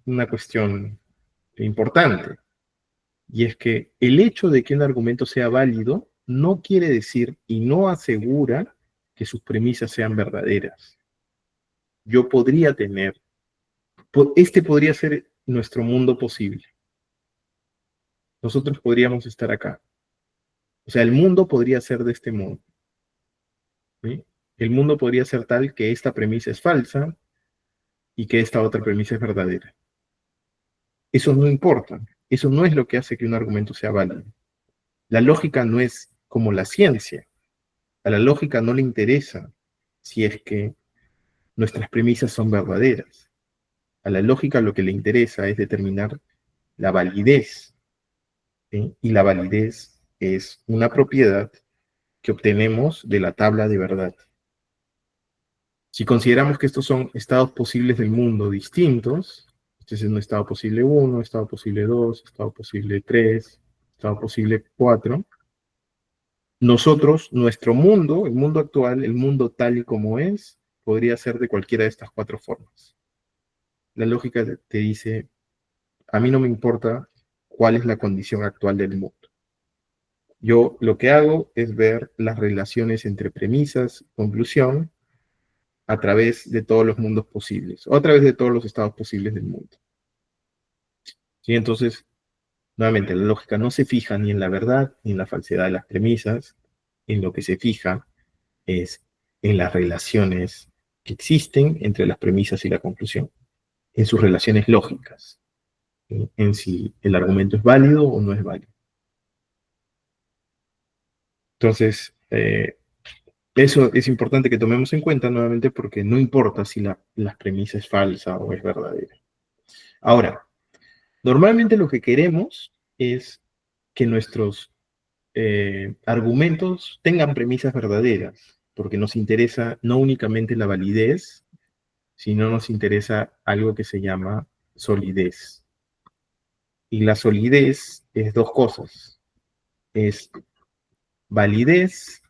una cuestión importante, y es que el hecho de que un argumento sea válido no quiere decir y no asegura que sus premisas sean verdaderas. Yo podría tener, este podría ser nuestro mundo posible. Nosotros podríamos estar acá. O sea, el mundo podría ser de este modo, ¿sí? El mundo podría ser tal que esta premisa es falsa y que esta otra premisa es verdadera. Eso no importa. Eso no es lo que hace que un argumento sea válido. La lógica no es como la ciencia. A la lógica no le interesa si es que nuestras premisas son verdaderas. A la lógica lo que le interesa es determinar la validez, ¿sí? Y la validez es una propiedad que obtenemos de la tabla de verdad. Si consideramos que estos son estados posibles del mundo distintos, este es un estado posible 1, estado posible 2, estado posible 3, estado posible 4, nosotros, nuestro mundo, el mundo actual, el mundo tal y como es, podría ser de cualquiera de estas 4 formas. La lógica te dice, a mí no me importa cuál es la condición actual del mundo. Yo lo que hago es ver las relaciones entre premisas y conclusión a través de todos los mundos posibles, o a través de todos los estados posibles del mundo. ¿Sí? Entonces, nuevamente, la lógica no se fija ni en la verdad ni en la falsedad de las premisas, en lo que se fija es en las relaciones que existen entre las premisas y la conclusión, en sus relaciones lógicas, en si el argumento es válido o no es válido. Entonces, eso es importante que tomemos en cuenta nuevamente porque no importa si la premisa es falsa o es verdadera. Ahora, normalmente lo que queremos es que nuestros argumentos tengan premisas verdaderas, porque nos interesa no únicamente la validez, sino nos interesa algo que se llama solidez. Y la solidez es 2 cosas. Es validez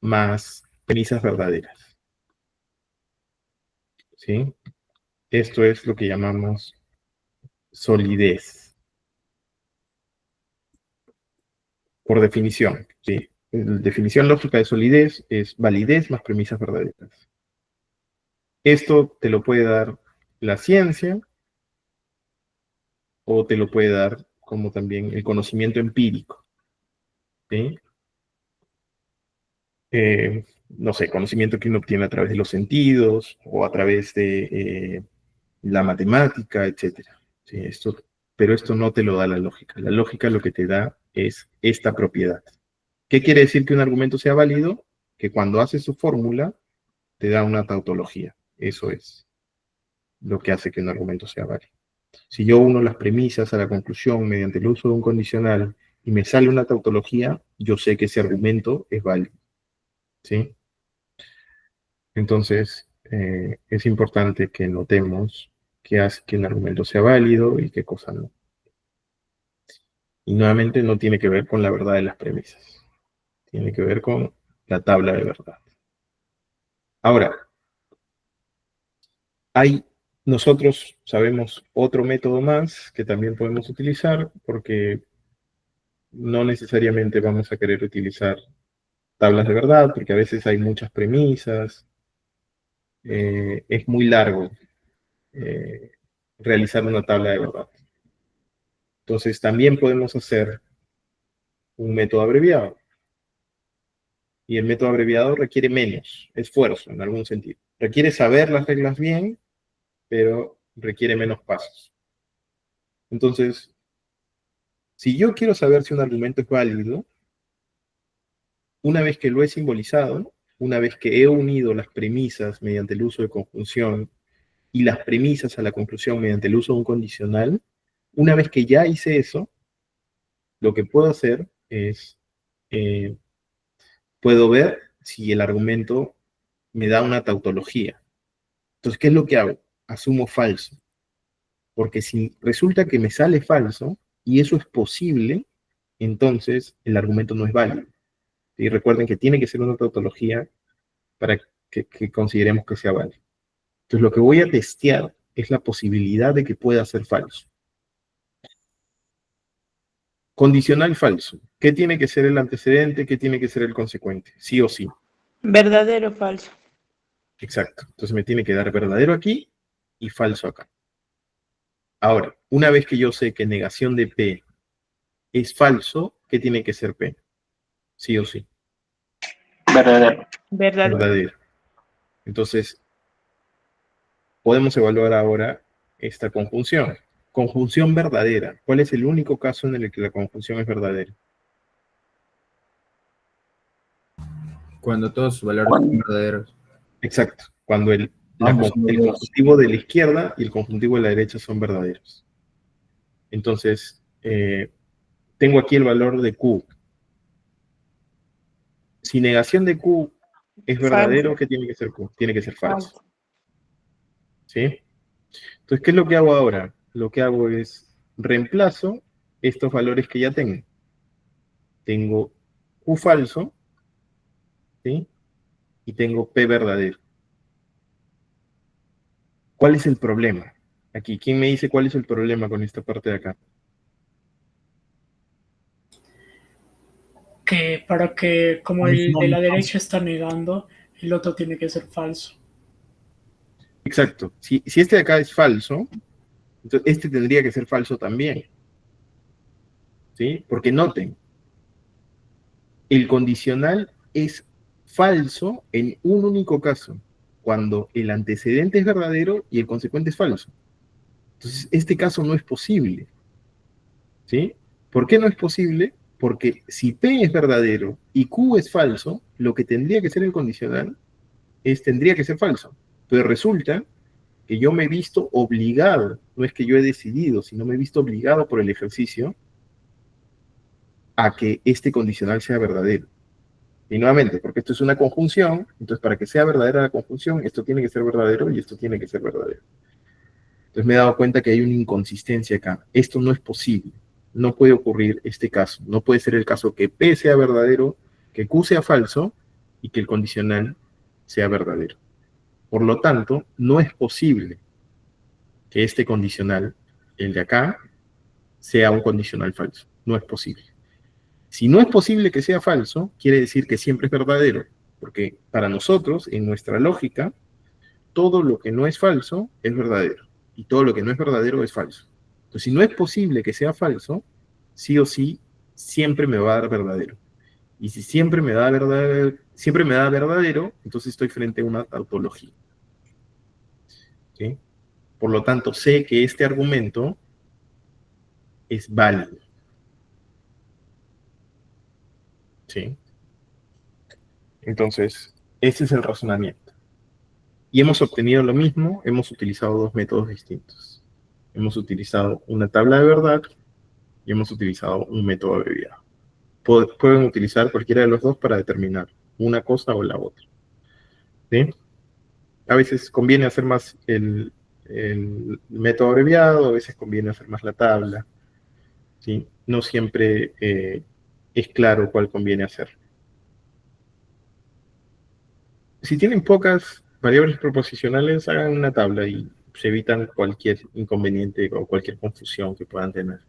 más premisas verdaderas. ¿Sí? Esto es lo que llamamos solidez. Por definición, ¿sí? La definición lógica de solidez es validez más premisas verdaderas. Esto te lo puede dar la ciencia o te lo puede dar como también el conocimiento empírico. ¿sí? No sé, conocimiento que uno obtiene a través de los sentidos o a través de la matemática, etcétera. ¿Sí? Pero esto no te lo da la lógica. La lógica lo que te da es esta propiedad. ¿Qué quiere decir que un argumento sea válido? Que cuando haces su fórmula, te da una tautología. Eso es lo que hace que un argumento sea válido. Si yo uno las premisas a la conclusión mediante el uso de un condicional y me sale una tautología, yo sé que ese argumento es válido. ¿Sí? Entonces, es importante que notemos qué hace que un argumento sea válido y qué cosa no. Y nuevamente no tiene que ver con la verdad de las premisas. Tiene que ver con la tabla de verdad. Ahora, nosotros sabemos otro método más que también podemos utilizar porque no necesariamente vamos a querer utilizar tablas de verdad porque a veces hay muchas premisas. Es muy largo realizar una tabla de verdad. Entonces también podemos hacer un método abreviado. Y el método abreviado requiere menos esfuerzo en algún sentido. Requiere saber las reglas bien, pero requiere menos pasos. Entonces, si yo quiero saber si un argumento es válido, una vez que lo he simbolizado, una vez que he unido las premisas mediante el uso de conjunción y las premisas a la conclusión mediante el uso de un condicional, una vez que ya hice eso, lo que puedo hacer es, puedo ver si el argumento me da una tautología. Entonces, ¿qué es lo que hago? Asumo falso. Porque si resulta que me sale falso, y eso es posible, entonces el argumento no es válido. Y recuerden que tiene que ser una tautología para que consideremos que sea válido. Entonces, lo que voy a testear es la posibilidad de que pueda ser falso. Condicional falso. ¿Qué tiene que ser el antecedente? ¿Qué tiene que ser el consecuente? Sí o sí. Verdadero o falso. Exacto. Entonces me tiene que dar verdadero aquí y falso acá. Ahora, una vez que yo sé que negación de P es falso, ¿qué tiene que ser P? Sí o sí. Verdadero. Verdadero. Verdadero. Entonces, podemos evaluar ahora esta conjunción. Conjunción verdadera. ¿Cuál es el único caso en el que la conjunción es verdadera? Cuando todos sus valores son verdaderos. Exacto. Cuando el Ambos son verdaderos. conjuntivo de la izquierda y el conjuntivo de la derecha son verdaderos. Entonces, tengo aquí el valor de Q. Si negación de Q es verdadero, Falso. ¿qué tiene que ser Q? Tiene que ser falso. ¿Sí? Entonces, ¿qué es lo que hago ahora? Lo que hago es reemplazo estos valores que ya tengo. Tengo Q falso, ¿sí? Y tengo P verdadero. ¿Cuál es el problema? Aquí, ¿quién me dice cuál es el problema con esta parte de acá? Que para que, como el de la derecha está negando, el otro tiene que ser falso. Exacto. Si este de acá es falso, entonces este tendría que ser falso también. ¿Sí? Porque noten, el condicional es falso en un único caso, cuando el antecedente es verdadero y el consecuente es falso. Entonces, este caso no es posible. ¿Sí? ¿Por qué no es posible? Porque si P es verdadero y Q es falso, lo que tendría que ser el condicional tendría que ser falso. Pero resulta que yo me he visto obligado, no es que yo he decidido, sino me he visto obligado por el ejercicio a que este condicional sea verdadero. Y nuevamente, porque esto es una conjunción, entonces para que sea verdadera la conjunción, esto tiene que ser verdadero y esto tiene que ser verdadero. Entonces me he dado cuenta que hay una inconsistencia acá. Esto no es posible. No puede ocurrir este caso. No puede ser el caso que P sea verdadero, que Q sea falso y que el condicional sea verdadero. Por lo tanto, no es posible que este condicional, el de acá, sea un condicional falso. No es posible. Si no es posible que sea falso, quiere decir que siempre es verdadero, porque para nosotros, en nuestra lógica, todo lo que no es falso es verdadero, y todo lo que no es verdadero es falso. Entonces, si no es posible que sea falso, sí o sí, siempre me va a dar verdadero. Y si siempre me da verdadero, entonces estoy frente a una tautología. ¿Sí? Por lo tanto, sé que este argumento es válido. ¿Sí? Entonces, ese es el razonamiento. Y hemos obtenido lo mismo, hemos utilizado dos métodos distintos. Hemos utilizado una tabla de verdad y hemos utilizado un método abreviado. Pueden utilizar cualquiera de los dos para determinar una cosa o la otra. ¿Sí? A veces conviene hacer más el método abreviado, a veces conviene hacer más la tabla. ¿Sí? No siempre es claro cuál conviene hacer. Si tienen pocas variables proposicionales, hagan una tabla y se evitan cualquier inconveniente o cualquier confusión que puedan tener.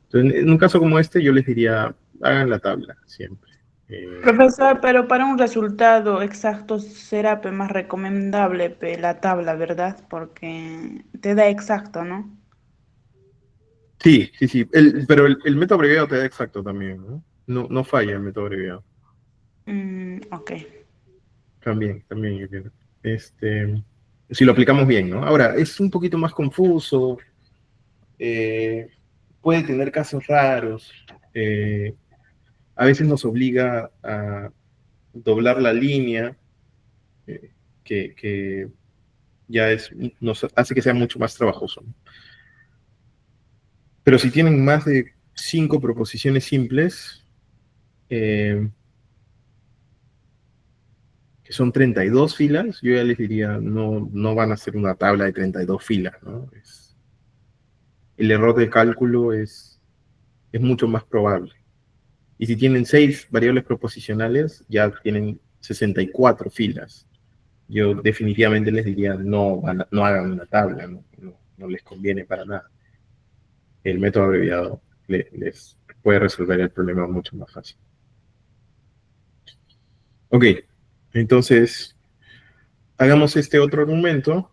Entonces, en un caso como este, yo les diría, hagan la tabla siempre. Profesor, pero para un resultado exacto será más recomendable la tabla, ¿verdad? Porque te da exacto, ¿no? Sí, sí, sí. Pero el método abreviado te da exacto también, ¿no? No falla el método abreviado. Ok. También, yo creo. Si lo aplicamos bien, ¿no? Ahora, es un poquito más confuso, puede tener casos raros, a veces nos obliga a doblar la línea, que ya nos hace que sea mucho más trabajoso, ¿no? Pero si tienen más de 5 proposiciones simples, que son 32 filas, yo ya les diría, no van a hacer una tabla de 32 filas, ¿no? El error de cálculo es mucho más probable. Y si tienen 6 variables proposicionales, ya tienen 64 filas. Yo definitivamente les diría, no hagan una tabla, no les conviene para nada. El método abreviado les puede resolver el problema mucho más fácil. Ok, entonces hagamos este otro argumento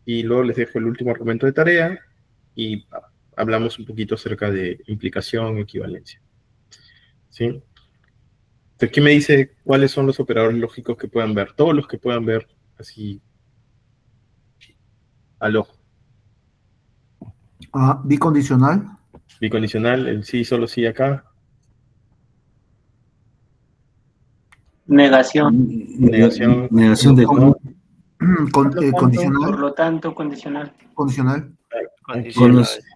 y luego les dejo el último argumento de tarea y hablamos un poquito acerca de implicación y equivalencia. ¿Sí? Entonces, ¿qué me dice cuáles son los operadores lógicos que puedan ver? Todos los que puedan ver así al ojo. Bicondicional. Bicondicional, el sí, solo sí acá. Negación. Negación. Negación de no. Condicional. Por lo tanto, condicional. Condicional.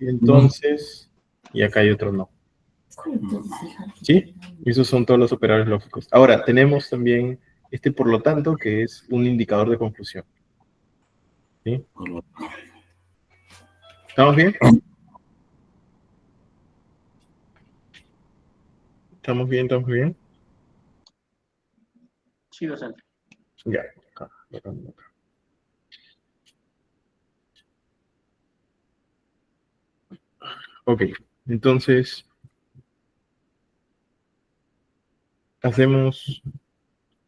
Entonces, y acá hay otro no. ¿Sí? Esos son todos los operadores lógicos. Ahora, tenemos también por lo tanto, que es un indicador de conclusión. ¿Sí? ¿Estamos bien? ¿Estamos bien? ¿Estamos bien? Sí, docente. Ya, acá. Ok, entonces hacemos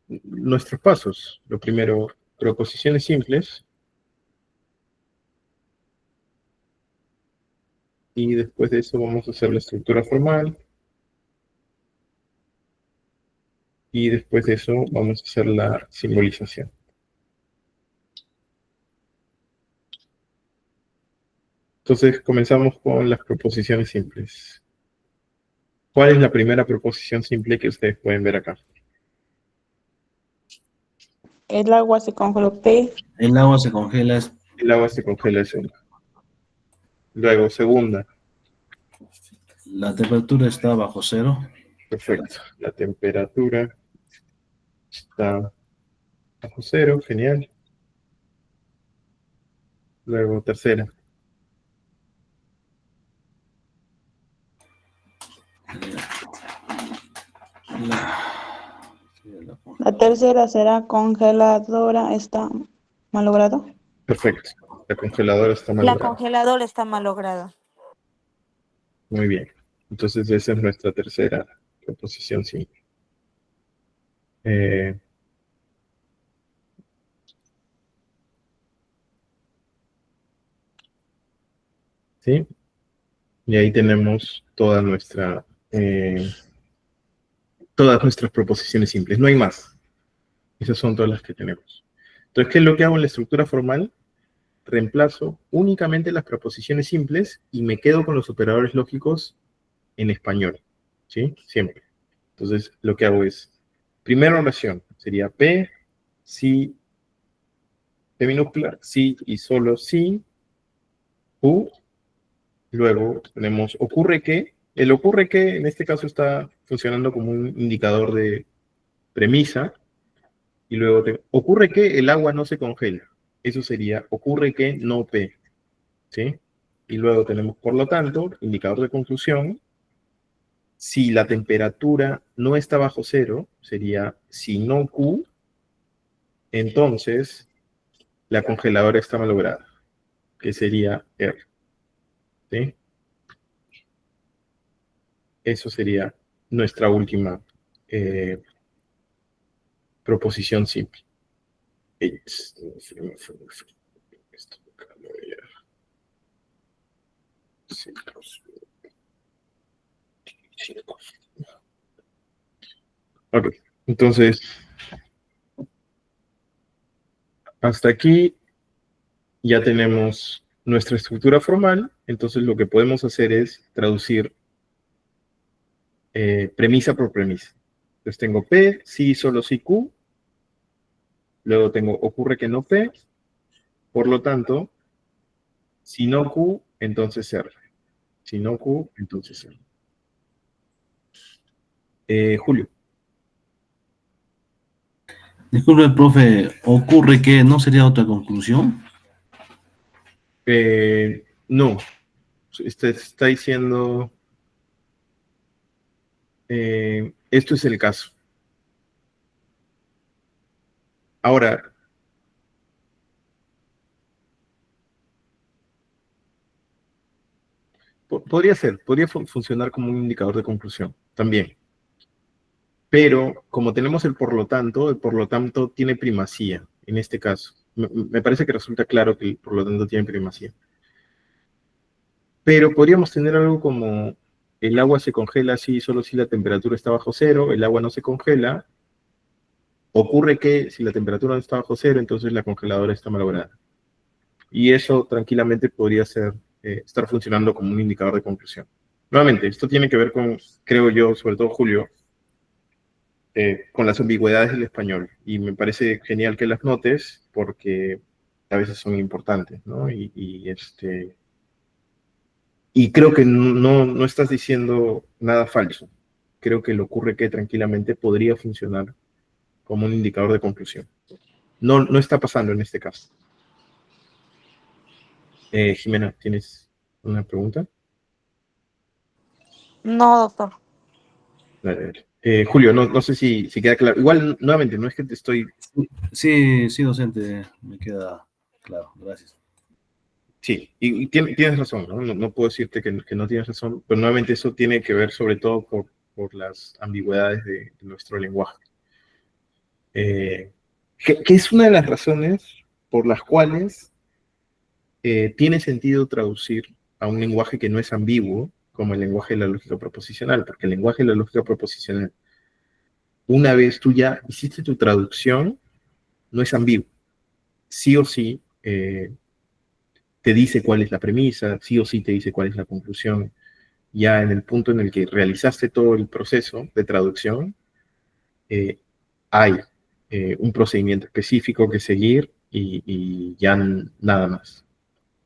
nuestros pasos. Lo primero, proposiciones simples. Y después de eso vamos a hacer la estructura formal. Y después de eso vamos a hacer la simbolización. Entonces comenzamos con las proposiciones simples. ¿Cuál es la primera proposición simple que ustedes pueden ver acá? El agua se congeló. P. El agua se congela. El agua se congela, es una. Luego, segunda. La temperatura está bajo cero. Perfecto. La temperatura está bajo cero, genial. Luego, tercera. La tercera será congeladora, está malogrado. Perfecto. La congeladora está La malograda. congeladora está malograda. Muy bien. Entonces, esa es nuestra tercera proposición simple. ¿Sí? Y ahí tenemos toda nuestra todas nuestras proposiciones simples, no hay más. Esas son todas las que tenemos. Entonces, ¿qué es lo que hago en la estructura formal? Reemplazo únicamente las proposiciones simples y me quedo con los operadores lógicos en español, ¿sí? Siempre. Entonces, lo que hago es, primera oración sería P, si, P minúscula, si y solo si, Q. Luego tenemos ocurre que. El ocurre que en este caso está funcionando como un indicador de premisa. Y luego ocurre que el agua no se congela. Eso sería ocurre que no P. ¿Sí? Y luego tenemos, por lo tanto, indicador de conclusión. Si la temperatura no está bajo cero, sería si no Q, entonces la congeladora está malograda, que sería R. ¿Sí? Eso sería nuestra última proposición simple. Ok, entonces, hasta aquí ya tenemos nuestra estructura formal. Entonces lo que podemos hacer es traducir premisa por premisa. Entonces tengo P, si, solo si, Q. Luego tengo ocurre que no P. Por lo tanto, si no Q, entonces R. Si no Q, entonces R. Julio. Disculpe, profe, ¿ocurre que no sería otra conclusión? No. Está diciendo... esto es el caso. Ahora, podría funcionar como un indicador de conclusión, también. Pero, como tenemos el por lo tanto tiene primacía, en este caso. Me parece que resulta claro que el por lo tanto tiene primacía. Pero podríamos tener algo como, el agua se congela solo si la temperatura está bajo cero, el agua no se congela. Ocurre que si la temperatura no está bajo cero, entonces la congeladora está malograda. Y eso tranquilamente podría estar funcionando como un indicador de conclusión. Nuevamente, esto tiene que ver con, creo yo, sobre todo Julio, con las ambigüedades del español. Y me parece genial que las notes, porque a veces son importantes, ¿no? Y creo que no estás diciendo nada falso. Creo que lo ocurre que tranquilamente podría funcionar como un indicador de conclusión. No está pasando en este caso. Jimena, ¿tienes una pregunta? No, doctor. Dale. Julio, no sé si queda claro. Igual, nuevamente, no es que te estoy... Sí, docente, me queda claro, gracias. Sí, y tienes razón, ¿no? No puedo decirte que no tienes razón, pero nuevamente eso tiene que ver sobre todo por las ambigüedades de nuestro lenguaje. Que es una de las razones por las cuales tiene sentido traducir a un lenguaje que no es ambiguo, como el lenguaje de la lógica proposicional, porque el lenguaje de la lógica proposicional, una vez tú ya hiciste tu traducción, no es ambiguo. Sí o sí te dice cuál es la premisa, sí o sí te dice cuál es la conclusión. Ya en el punto en el que realizaste todo el proceso de traducción, hay un procedimiento específico que seguir y ya nada más,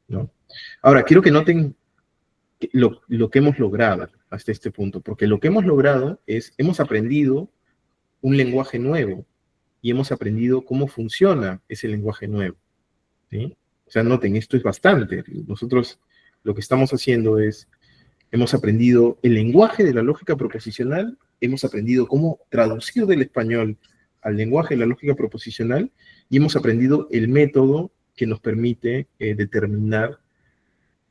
¿no? Ahora, quiero que noten lo que hemos logrado hasta este punto, porque lo que hemos logrado es, hemos aprendido un lenguaje nuevo y hemos aprendido cómo funciona ese lenguaje nuevo, ¿sí? O sea, noten, esto es bastante. Nosotros lo que estamos haciendo es, hemos aprendido el lenguaje de la lógica proposicional, hemos aprendido cómo traducir del español al lenguaje de la lógica proposicional y hemos aprendido el método que nos permite determinar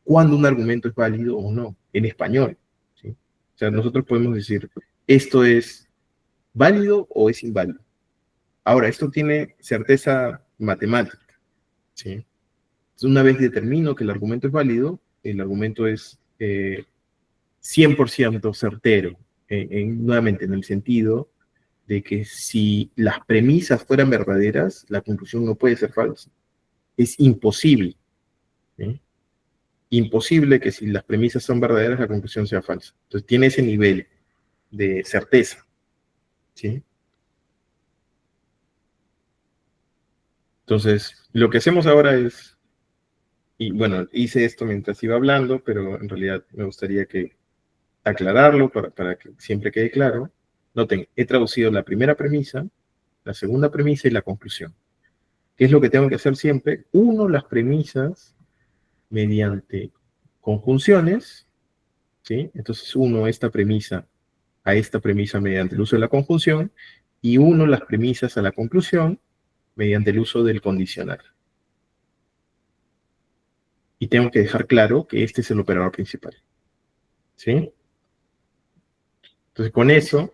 cuándo un argumento es válido o no, en español, ¿sí? O sea, nosotros podemos decir, esto es válido o es inválido. Ahora, esto tiene certeza matemática, ¿sí? Entonces, una vez determino que el argumento es válido, el argumento es 100% certero, nuevamente en el sentido de que si las premisas fueran verdaderas, la conclusión no puede ser falsa. Es imposible. ¿Sí? Imposible que si las premisas son verdaderas, la conclusión sea falsa. Entonces tiene ese nivel de certeza. ¿Sí? Entonces, lo que hacemos ahora es, y bueno, hice esto mientras iba hablando, pero en realidad me gustaría aclararlo para que siempre quede claro. Noten, he traducido la primera premisa, la segunda premisa y la conclusión. ¿Qué es lo que tengo que hacer siempre? Uno, las premisas mediante conjunciones, ¿sí? Entonces uno esta premisa a esta premisa mediante el uso de la conjunción y uno las premisas a la conclusión mediante el uso del condicional. Y tengo que dejar claro que este es el operador principal. ¿Sí? Entonces con eso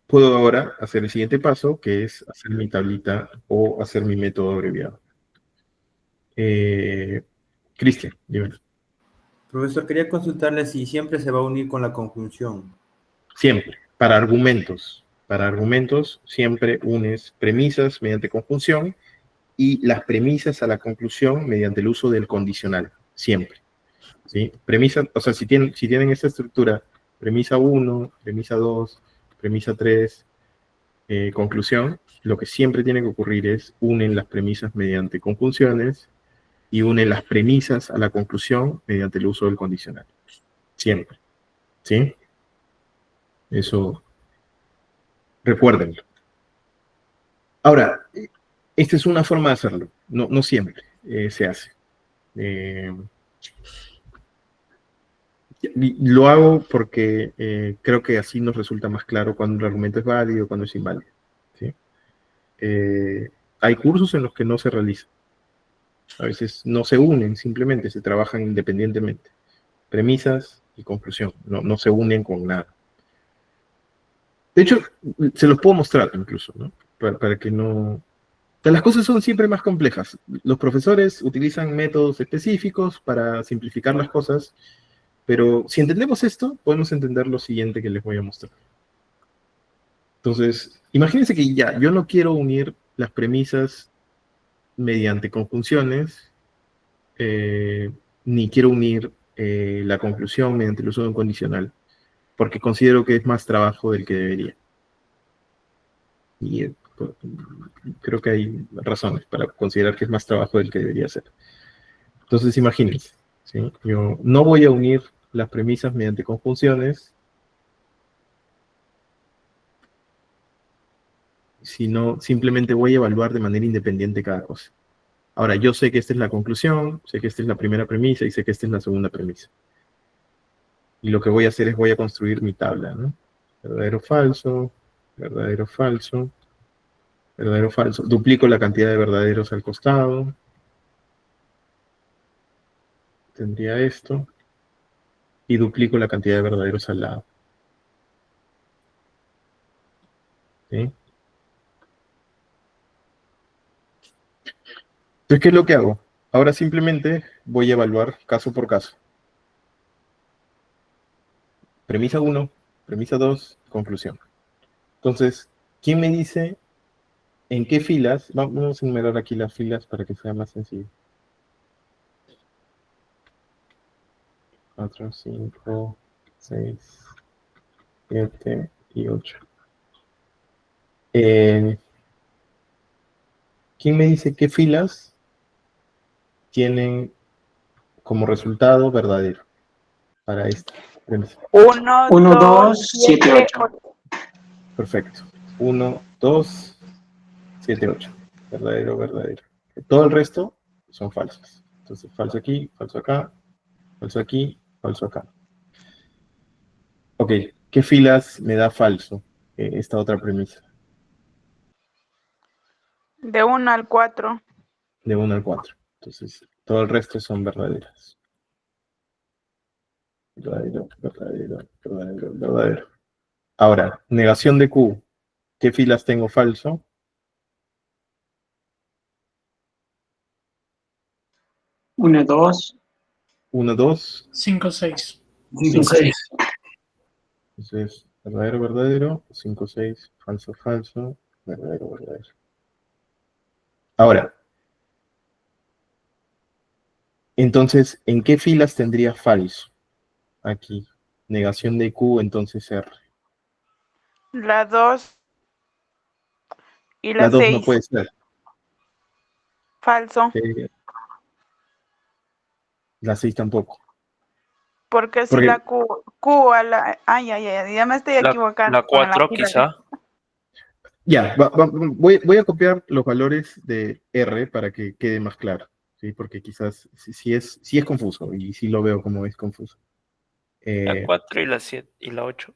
puedo ahora hacer el siguiente paso, que es hacer mi tablita o hacer mi método abreviado. Cristian, dime. Profesor, quería consultarle si siempre se va a unir con la conjunción. Siempre. Para argumentos. Para argumentos siempre unes premisas mediante conjunción y las premisas a la conclusión mediante el uso del condicional. Siempre. ¿Sí? Premisa, o sea, si tienen esta estructura, premisa 1, premisa 2, premisa 3, conclusión, lo que siempre tiene que ocurrir es unen las premisas mediante conjunciones y unen las premisas a la conclusión mediante el uso del condicional. Siempre. ¿Sí? Eso, recuérdenlo. Ahora, esta es una forma de hacerlo. No siempre se hace. Lo hago porque creo que así nos resulta más claro cuando el argumento es válido, cuando es inválido. ¿Sí? Hay cursos en los que no se realizan. A veces no se unen, simplemente se trabajan independientemente. Premisas y conclusión, no se unen con nada. De hecho, se los puedo mostrar incluso, ¿no? Para que no... Las cosas son siempre más complejas. Los profesores utilizan métodos específicos para simplificar las cosas, pero si entendemos esto, podemos entender lo siguiente que les voy a mostrar. Entonces, imagínense que ya, yo no quiero unir las premisas mediante conjunciones, ni quiero unir la conclusión mediante el uso de un condicional, porque considero que es más trabajo del que debería. Y creo que hay razones para considerar que es más trabajo del que debería ser. Entonces, imagínense, ¿sí? Yo no voy a unir las premisas mediante conjunciones, sino simplemente voy a evaluar de manera independiente cada cosa. Ahora, yo sé que esta es la conclusión, sé que esta es la primera premisa y sé que esta es la segunda premisa. Y lo que voy a hacer es voy a construir mi tabla, ¿no? Verdadero, falso, verdadero, falso, verdadero, falso. Duplico la cantidad de verdaderos al costado. Tendría esto. Y duplico la cantidad de verdaderos al lado. ¿Sí? Entonces, ¿qué es lo que hago? Ahora simplemente voy a evaluar caso por caso. Premisa 1, premisa 2, conclusión. Entonces, ¿quién me dice en qué filas? Vamos a enumerar aquí las filas para que sea más sencillo. 4, 5, 6, 7 y 8. ¿Quién me dice qué filas tienen como resultado verdadero para esta premisa? 1, 2, 7, 8. Perfecto. 1, 2, 7, 8. Verdadero, verdadero. Todo el resto son falsos. Entonces, falso aquí, falso acá, falso aquí, falso acá. Ok, ¿qué filas me da falso esta otra premisa? De 1 al 4. De 1 al 4. Entonces, todo el resto son verdaderas. Verdadero, verdadero, verdadero, verdadero. Ahora, negación de Q. ¿Qué filas tengo falso? 1, 2. 1, 2. 5, 6. 5, 6. Entonces, verdadero, verdadero, 5, 6, falso, falso, verdadero, verdadero. Ahora, entonces, ¿en qué filas tendría falso? Aquí, negación de Q, entonces R. La 2 y La la 2 no 6. puede ser. Falso. La 6 tampoco. Porque si Porque la Q a la... Ay, ay, ay, ya me estoy equivocando. La con la 4 fila. quizá. ya, voy a copiar los valores de R para que quede más claro, ¿sí? Porque quizás sí es confuso y sí lo veo como es confuso. La 4 y la 7 y la 8.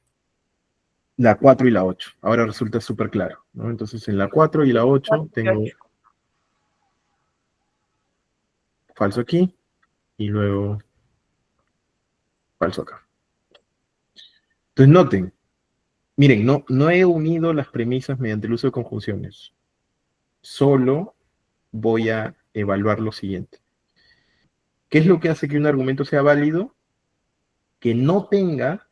La 4 y la 8. Ahora resulta súper claro, ¿no? Entonces en la 4 y la 8 tengo falso aquí y luego falso acá. Entonces noten, miren, no he unido las premisas mediante el uso de conjunciones. Solo voy a evaluar lo siguiente. ¿Qué es lo que hace que un argumento sea válido? Que no tenga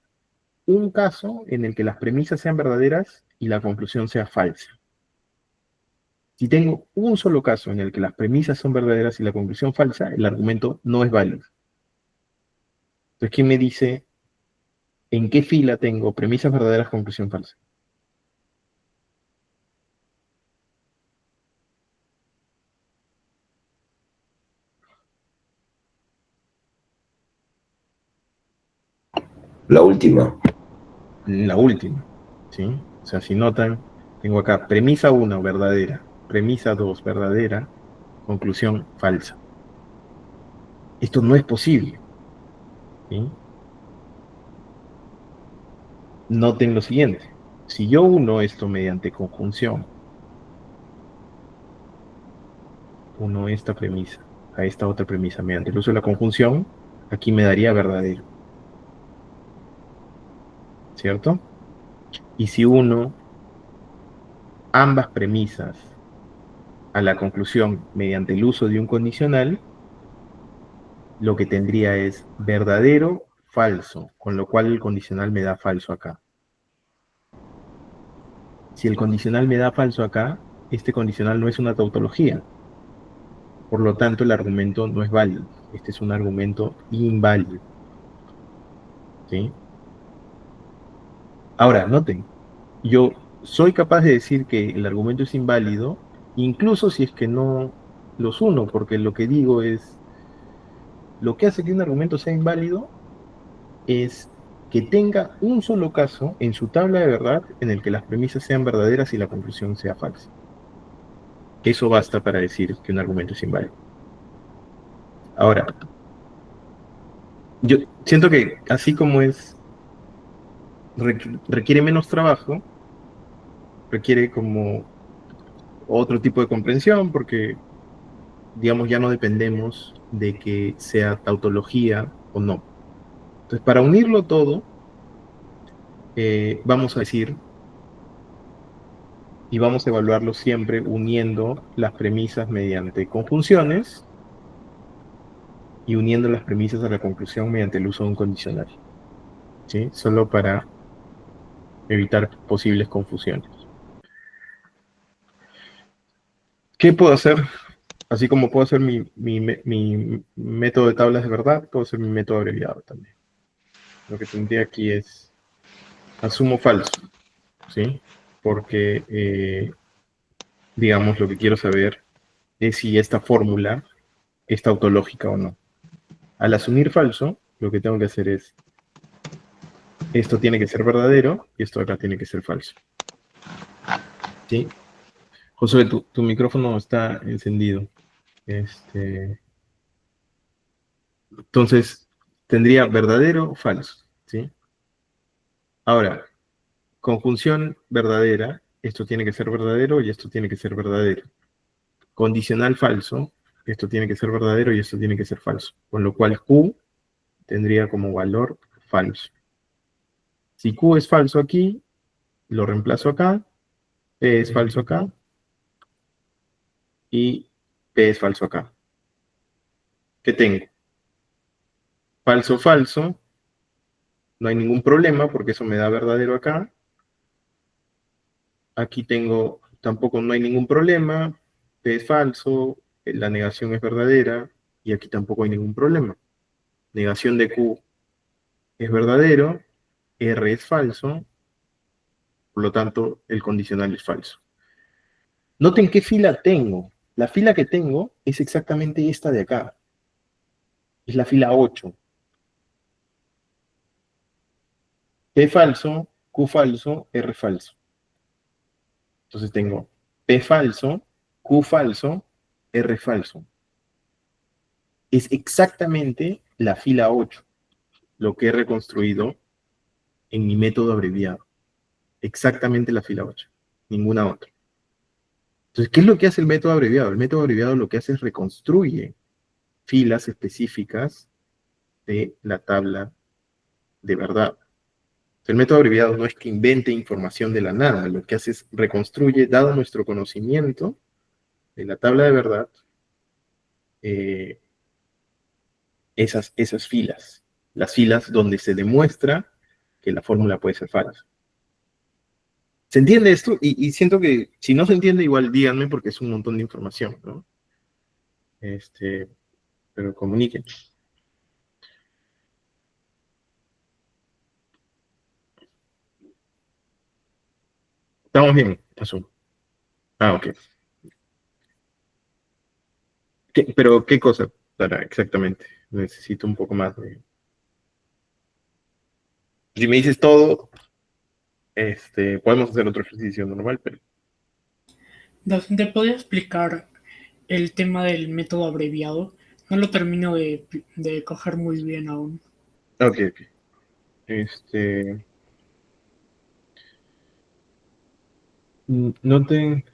un caso en el que las premisas sean verdaderas y la conclusión sea falsa. Si tengo un solo caso en el que las premisas son verdaderas y la conclusión falsa, el argumento no es válido. Entonces, ¿quién me dice en qué fila tengo premisas verdaderas, conclusión falsa? La última. La última, ¿sí? O sea, si notan, tengo acá premisa 1, verdadera, premisa 2, verdadera, conclusión falsa. Esto no es posible, ¿sí? Noten lo siguiente. Si yo uno esto mediante conjunción, uno esta premisa a esta otra premisa mediante el uso de la conjunción, aquí me daría verdadero. ¿Cierto? Y si uno ambas premisas a la conclusión mediante el uso de un condicional, lo que tendría es verdadero, falso, con lo cual el condicional me da falso acá. Si el condicional me da falso acá, este condicional no es una tautología. Por lo tanto, el argumento no es válido. Este es un argumento inválido. ¿Sí? Ahora, noten, yo soy capaz de decir que el argumento es inválido, incluso si es que no los uno, porque lo que digo es, lo que hace que un argumento sea inválido es que tenga un solo caso en su tabla de verdad en el que las premisas sean verdaderas y la conclusión sea falsa. Eso basta para decir que un argumento es inválido. Ahora, yo siento que así como es, requiere menos trabajo, requiere como otro tipo de comprensión, porque, digamos, ya no dependemos de que sea tautología o no. Entonces, para unirlo todo, vamos a decir, y vamos a evaluarlo siempre uniendo las premisas mediante conjunciones y uniendo las premisas a la conclusión mediante el uso de un condicional. ¿Sí? Solo para evitar posibles confusiones. ¿Qué puedo hacer? Así como puedo hacer mi método de tablas de verdad, puedo hacer mi método abreviado también. Lo que tendría aquí es asumo falso, ¿sí? Porque, digamos, lo que quiero saber es si esta fórmula es tautológica o no. Al asumir falso, lo que tengo que hacer es, esto tiene que ser verdadero y esto acá tiene que ser falso. ¿Sí? Josué, tu micrófono está encendido. Entonces, tendría verdadero o falso, ¿sí? Ahora, conjunción verdadera, esto tiene que ser verdadero y esto tiene que ser verdadero. Condicional falso, esto tiene que ser verdadero y esto tiene que ser falso. Con lo cual Q tendría como valor falso. Si Q es falso aquí, lo reemplazo acá, P es falso acá, y P es falso acá. ¿Qué tengo? Falso, falso, No hay ningún problema porque eso me da verdadero acá. Aquí tengo, tampoco no hay ningún problema. P es falso, la negación es verdadera, y aquí tampoco hay ningún problema. Negación de Q es verdadero, R es falso, por lo tanto, el condicional es falso. Noten qué fila tengo. La fila que tengo es exactamente esta de acá. Es la fila 8. P falso, Q falso, R falso. Entonces tengo P falso, Q falso, R falso. Es exactamente la fila 8, lo que he reconstruido en mi método abreviado. Exactamente la fila 8, ninguna otra. Entonces, ¿qué es lo que hace el método abreviado? El método abreviado lo que hace es reconstruye filas específicas de la tabla de verdad. El método abreviado no es que invente información de la nada, lo que hace es reconstruye, dado nuestro conocimiento de la tabla de verdad, esas filas, las filas donde se demuestra que la fórmula puede ser falsa. ¿Se entiende esto? Y siento que si no se entiende, igual díganme porque es un montón de información, ¿no? Pero comuniquen. Estamos bien, pasó. Ah, ok. Pero, ¿qué cosa para exactamente? Necesito un poco más de... Si me dices todo, podemos hacer otro ejercicio normal, pero... ¿Te podría explicar el tema del método abreviado? No lo termino de coger muy bien aún. Ok. Noten...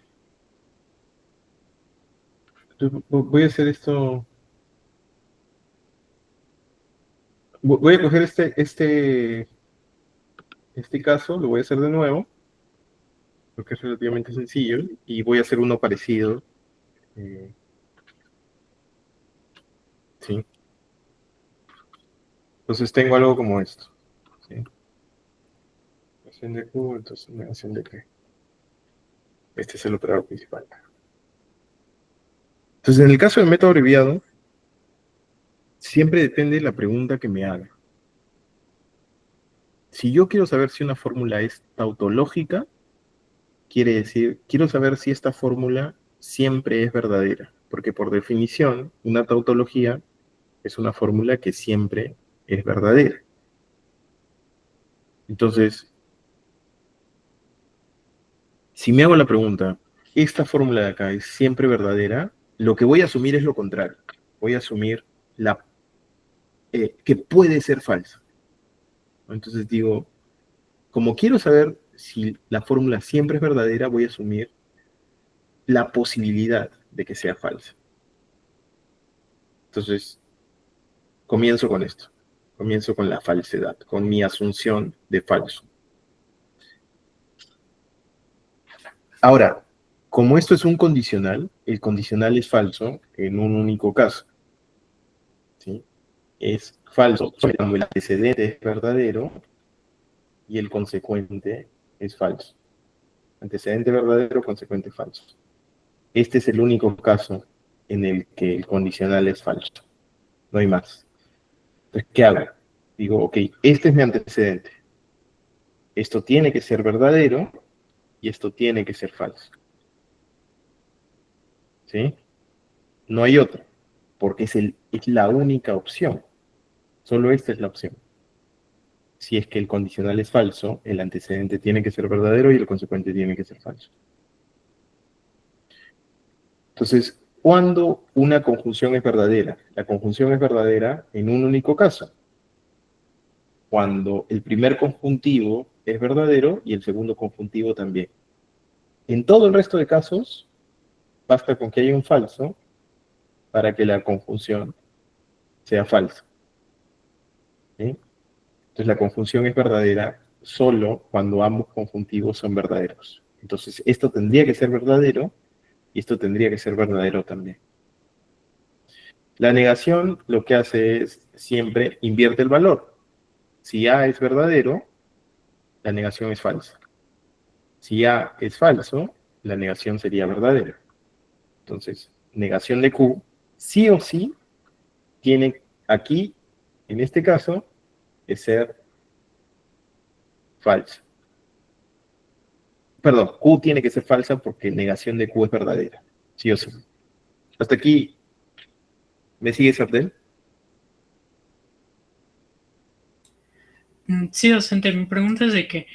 Voy a hacer esto... Voy a coger este caso, lo voy a hacer de nuevo, porque es relativamente sencillo, y voy a hacer uno parecido. ¿Sí? Entonces tengo algo como esto. ¿Sí? Negación de Q, entonces negación de P. Este es el operador principal. Entonces, en el caso del método abreviado, siempre depende de la pregunta que me haga. Si yo quiero saber si una fórmula es tautológica, quiere decir, quiero saber si esta fórmula siempre es verdadera, porque por definición, una tautología es una fórmula que siempre es verdadera. Entonces, si me hago la pregunta, ¿esta fórmula de acá es siempre verdadera? Lo que voy a asumir es lo contrario. Voy a asumir que puede ser falsa. Entonces digo, como quiero saber si la fórmula siempre es verdadera, voy a asumir la posibilidad de que sea falsa. Entonces, comienzo con esto. Comienzo con la falsedad, con mi asunción de falso. Ahora, como esto es un condicional, el condicional es falso en un único caso. ¿Sí? Es falso cuando el antecedente es verdadero y el consecuente es falso. Antecedente verdadero, consecuente falso. Este es el único caso en el que el condicional es falso. No hay más. Entonces, ¿qué hago? Digo, ok, este es mi antecedente. Esto tiene que ser verdadero y esto tiene que ser falso. ¿Sí? No hay otra, porque es la única opción. Solo esta es la opción. Si es que el condicional es falso, el antecedente tiene que ser verdadero y el consecuente tiene que ser falso. Entonces, ¿cuándo una conjunción es verdadera? La conjunción es verdadera en un único caso. Cuando el primer conjuntivo es verdadero y el segundo conjuntivo también. En todo el resto de casos, basta con que haya un falso para que la conjunción sea falsa. ¿Sí? Entonces la conjunción es verdadera solo cuando ambos conjuntivos son verdaderos. Entonces esto tendría que ser verdadero y esto tendría que ser verdadero también. La negación lo que hace es siempre invierte el valor. Si A es verdadero, la negación es falsa. Si A es falso, la negación sería verdadera. Entonces, negación de Q, sí o sí, tiene aquí, en este caso, que ser falsa. Perdón, Q tiene que ser falsa porque negación de Q es verdadera. Sí o sí. Hasta aquí, ¿me sigues, Abdel? Sí, docente, mi pregunta es de que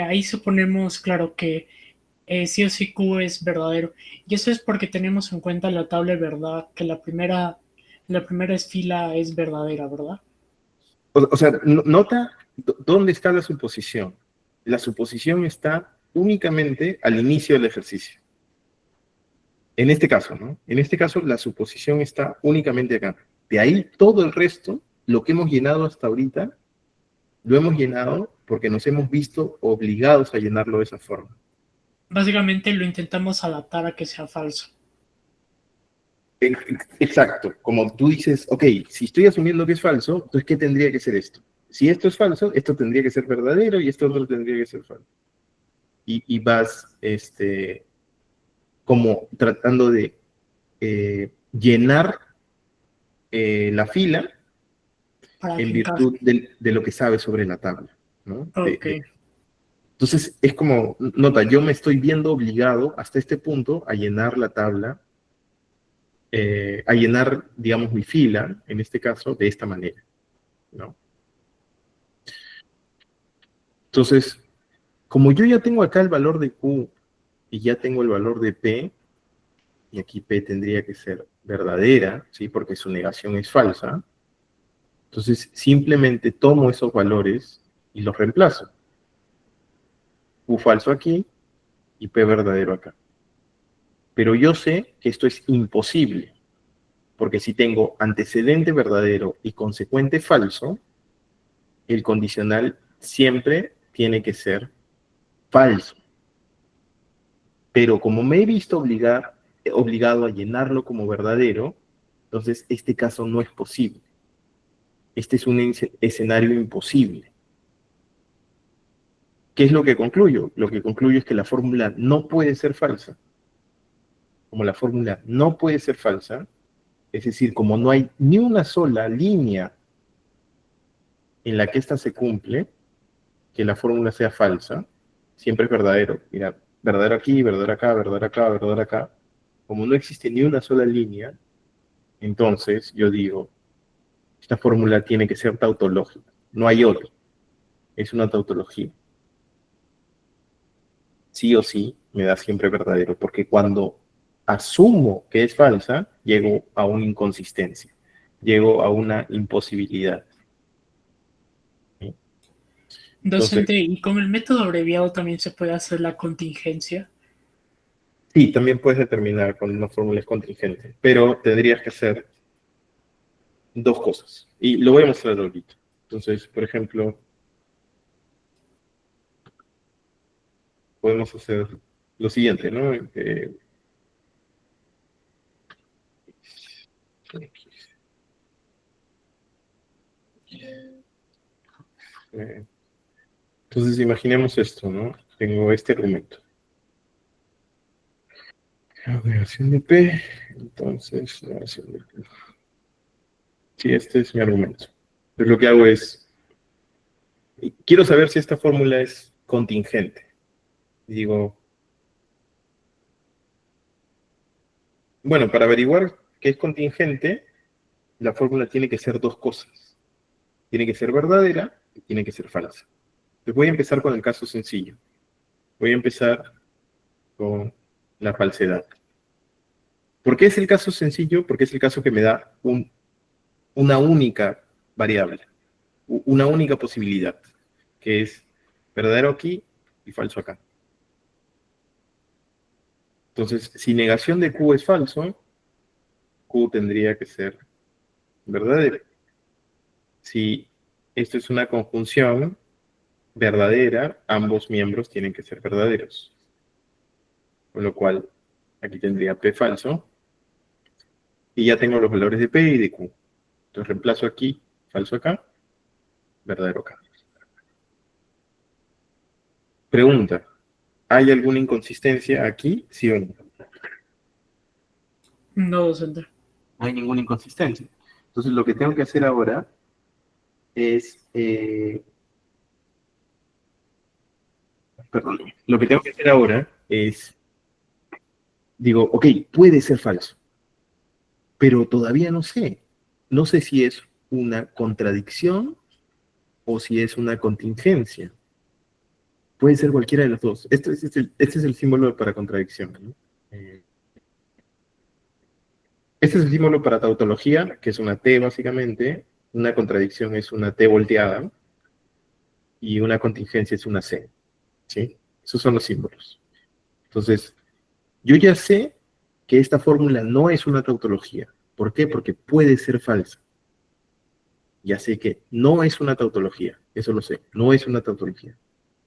ahí suponemos, claro, que sí o sí Q es verdadero. Y eso es porque tenemos en cuenta la tabla de verdad, que la primera fila es verdadera, ¿verdad? O sea, nota dónde está la suposición. La suposición está únicamente al inicio del ejercicio. En este caso, ¿no? En este caso, la suposición está únicamente acá. De ahí, todo el resto, lo que hemos llenado hasta ahorita, lo hemos llenado porque nos hemos visto obligados a llenarlo de esa forma. Básicamente lo intentamos adaptar a que sea falso. Exacto. Como tú dices, ok, si estoy asumiendo que es falso, entonces, ¿qué tendría que ser esto? Si esto es falso, esto tendría que ser verdadero y esto otro tendría que ser falso. Y vas, como tratando de llenar la fila en virtud de lo que sabes sobre la tabla, ¿no? Okay. Entonces, es como, nota, yo me estoy viendo obligado hasta este punto a llenar la tabla, a llenar, digamos, mi fila, en este caso, de esta manera, ¿no? Entonces, como yo ya tengo acá el valor de Q y ya tengo el valor de P, y aquí P tendría que ser verdadera, ¿sí? Porque su negación es falsa. Entonces, simplemente tomo esos valores y los reemplazo. Q falso aquí y P verdadero acá. Pero yo sé que esto es imposible, porque si tengo antecedente verdadero y consecuente falso, el condicional siempre tiene que ser falso. Pero como me he visto obligado a llenarlo como verdadero, entonces este caso no es posible. Este es un escenario imposible. ¿Qué es lo que concluyo? Lo que concluyo es que la fórmula no puede ser falsa. Como la fórmula no puede ser falsa, es decir, como no hay ni una sola línea en la que ésta se cumple, que la fórmula sea falsa, siempre es verdadero. Mira, verdadero aquí, verdadero acá, verdadero acá, verdadero acá. Como no existe ni una sola línea, entonces yo digo, esta fórmula tiene que ser tautológica. No hay otra. Es una tautología. Sí o sí me da siempre verdadero, porque cuando asumo que es falsa, llego a una inconsistencia, llego a una imposibilidad. ¿Sí? Docente, Entonces, ¿y con el método abreviado también se puede hacer la contingencia? sí, también puedes determinar con una fórmula contingente, pero tendrías que hacer dos cosas. Y lo voy a mostrar ahorita. Entonces, por ejemplo, podemos hacer lo siguiente, ¿no? Entonces, imaginemos esto, ¿no? Tengo este argumento. Negación de P, entonces, negación de P. Sí, este es mi argumento. Entonces, lo que hago es, quiero saber si esta fórmula es contingente. Digo, bueno, para averiguar que es contingente, la fórmula tiene que ser dos cosas. Tiene que ser verdadera y tiene que ser falsa. Entonces voy a empezar con el caso sencillo. Voy a empezar con la falsedad. ¿Por qué es el caso sencillo? Porque es el caso que me da una única variable, una única posibilidad, que es verdadero aquí y falso acá. Entonces, si negación de Q es falso, Q tendría que ser verdadero. Si esto es una conjunción verdadera, ambos miembros tienen que ser verdaderos. Con lo cual, aquí tendría P falso. Y ya tengo los valores de P y de Q. Entonces reemplazo aquí, falso acá. verdadero acá. Pregunta, ¿hay alguna inconsistencia aquí, sí o no? No, docente. No hay ninguna inconsistencia. Entonces lo que tengo que hacer ahora es, perdón, lo que tengo que hacer ahora es, digo, ok, puede ser falso, pero todavía no sé. No sé si es una contradicción o si es una contingencia. Puede ser cualquiera de los dos. Este es el símbolo para contradicción, ¿no? Este es el símbolo para tautología, que es una T básicamente. Una contradicción es una T volteada y una contingencia es una C. ¿Sí? Esos son los símbolos. Entonces, yo ya sé que esta fórmula no es una tautología. ¿Por qué? Porque puede ser falsa. Ya sé que no es una tautología. Eso lo sé. No es una tautología.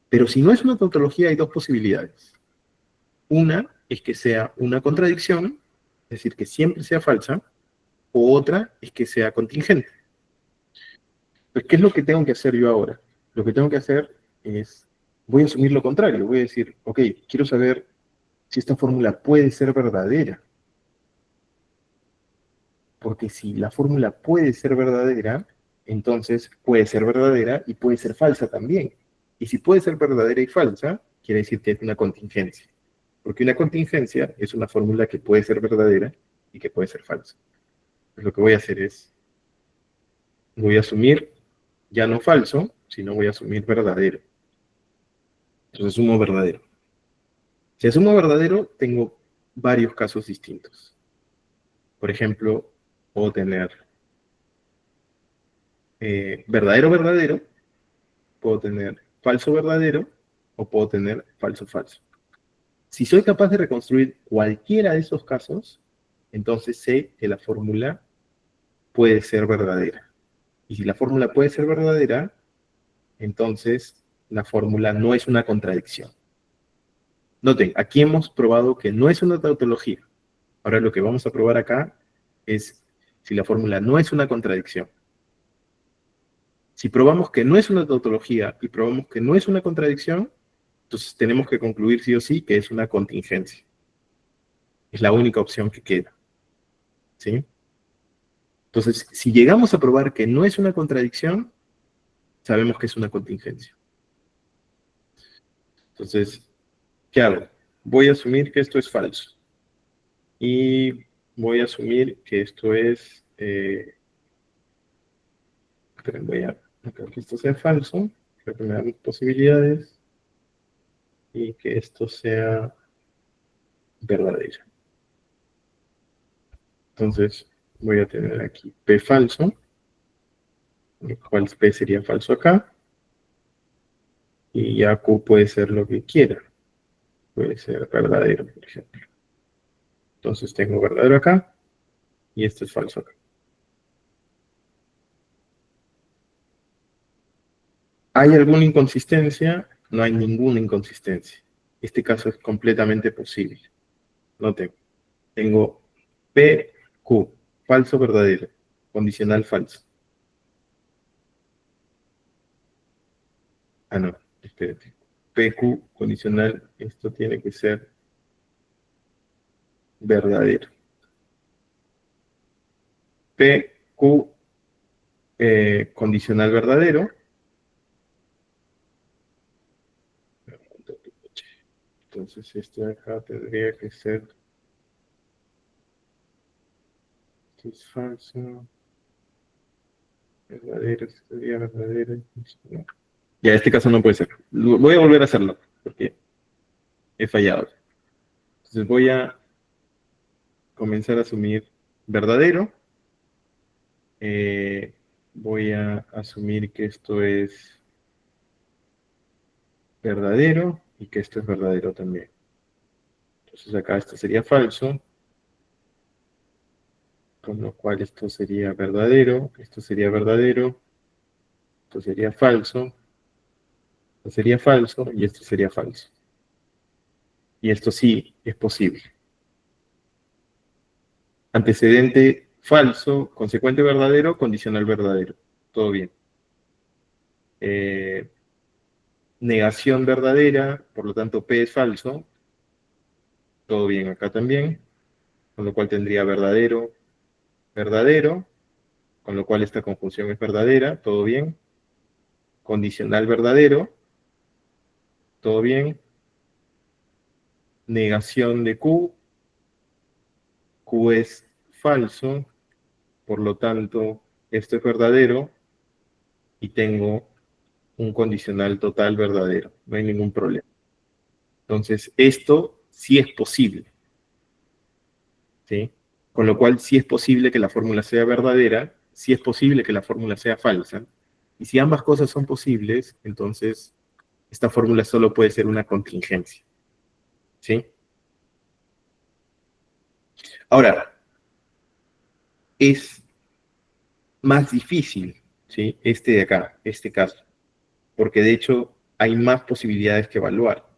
Pero si no es una tautología, hay dos posibilidades. Una es que sea una contradicción, es decir, que siempre sea falsa, o otra es que sea contingente. Pues, ¿qué es lo que tengo que hacer yo ahora? Lo que tengo que hacer es, voy a asumir lo contrario, voy a decir, ok, quiero saber si esta fórmula puede ser verdadera. Porque si la fórmula puede ser verdadera, entonces puede ser verdadera y puede ser falsa también. Y si puede ser verdadera y falsa, quiere decir que es una contingencia. Porque una contingencia es una fórmula que puede ser verdadera y que puede ser falsa. Pues lo que voy a hacer es, voy a asumir ya no falso, sino voy a asumir verdadero. Entonces asumo verdadero. Si asumo verdadero, tengo varios casos distintos. Por ejemplo, puedo tener verdadero verdadero, puedo tener falso verdadero, o puedo tener falso falso. Si soy capaz de reconstruir cualquiera de esos casos, entonces sé que la fórmula puede ser verdadera. Y si la fórmula puede ser verdadera, entonces la fórmula no es una contradicción. Noten, aquí hemos probado que no es una tautología. Ahora lo que vamos a probar acá es si la fórmula no es una contradicción. Si probamos que no es una tautología y probamos que no es una contradicción, entonces tenemos que concluir sí o sí que es una contingencia. Es la única opción que queda. ¿Sí? Entonces, si llegamos a probar que no es una contradicción, sabemos que es una contingencia. Entonces, ¿qué hago? Voy a asumir que esto es falso. Y voy a asumir que esto es... voy a acá que esto sea falso. Creo que me dan posibilidades. Y que esto sea verdadero. Entonces, voy a tener aquí P falso. El cual P sería falso acá. Y ya Q puede ser lo que quiera. Puede ser verdadero, por ejemplo. Entonces tengo verdadero acá. Y esto es falso acá. ¿Hay alguna inconsistencia? No hay ninguna inconsistencia. Este caso es completamente posible. Noten, tengo PQ, falso verdadero, condicional falso. Ah, no, espérate. PQ, condicional, esto tiene que ser verdadero. PQ, condicional verdadero. Entonces este de acá tendría que ser... Esto es falso. Verdadero, esto sería verdadero. No. Ya, este caso no puede ser. Voy a volver a hacerlo, porque he fallado. Entonces voy a comenzar a asumir verdadero. Voy a asumir que esto es verdadero y que esto es verdadero también. Entonces acá esto sería falso, con lo cual esto sería verdadero, esto sería verdadero, esto sería falso, esto sería falso y esto sería falso. Y esto sí es posible. Antecedente falso, consecuente verdadero, condicional verdadero. Todo bien. Negación verdadera, por lo tanto P es falso. Todo bien acá también, con lo cual tendría verdadero, verdadero, con lo cual esta conjunción es verdadera, todo bien. Condicional verdadero, todo bien. Negación de Q, Q es falso, por lo tanto, esto es verdadero, y tengo un condicional total verdadero, no hay ningún problema. Entonces, esto sí es posible, ¿sí? Con lo cual, sí es posible que la fórmula sea verdadera, sí es posible que la fórmula sea falsa, y si ambas cosas son posibles, entonces, esta fórmula solo puede ser una contingencia, ¿sí? Ahora, es más difícil, ¿sí? Este de acá, este caso, porque de hecho hay más posibilidades que evaluar.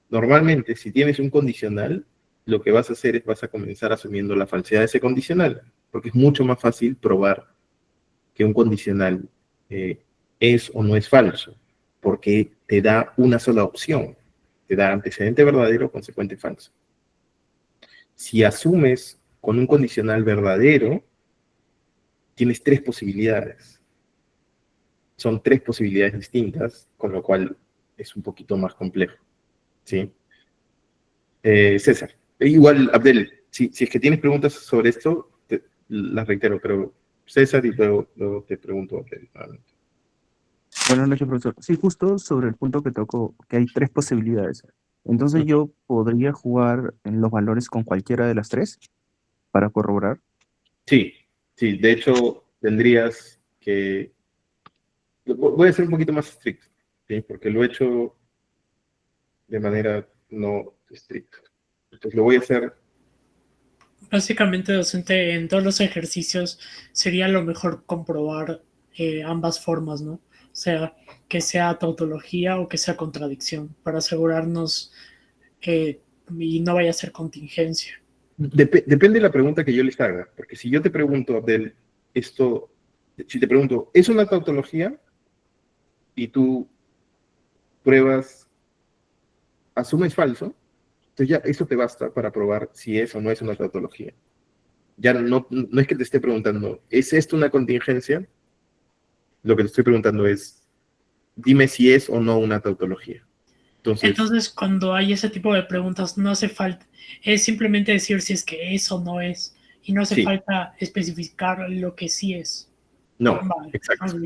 Normalmente, si tienes un condicional, lo que vas a hacer es vas a comenzar asumiendo la falsedad de ese condicional, porque es mucho más fácil probar que un condicional es o no es falso, porque te da una sola opción, te da antecedente verdadero, consecuente falso. Si asumes con un condicional verdadero, tienes tres posibilidades. Son tres posibilidades distintas, con lo cual es un poquito más complejo, ¿sí? César, igual, Abdel, si es que tienes preguntas sobre esto, las reitero, pero César y luego te pregunto, Abdel. Buenas noches, profesor. Sí, justo sobre el punto que tocó, que hay tres posibilidades. Entonces yo podría jugar en los valores con cualquiera de las tres para corroborar. Sí, sí, de hecho tendrías que... Voy a ser un poquito más estricto, ¿sí? Porque lo he hecho de manera no estricta. Entonces lo voy a hacer... Básicamente, docente, en todos los ejercicios sería lo mejor comprobar ambas formas, ¿no? O sea, que sea tautología o que sea contradicción, para asegurarnos y no vaya a ser contingencia. Depende de la pregunta que yo les haga, porque si yo te pregunto, Abdel, si te pregunto, ¿es una tautología? Y tú pruebas, asumes falso, entonces ya eso te basta para probar si es o no es una tautología. Ya no es que te esté preguntando, ¿es esto una contingencia? Lo que te estoy preguntando es, dime si es o no una tautología. Entonces, cuando hay ese tipo de preguntas, no hace falta, es simplemente decir si es que es o no es, y no hace falta especificar lo que sí es. No, vale, exacto.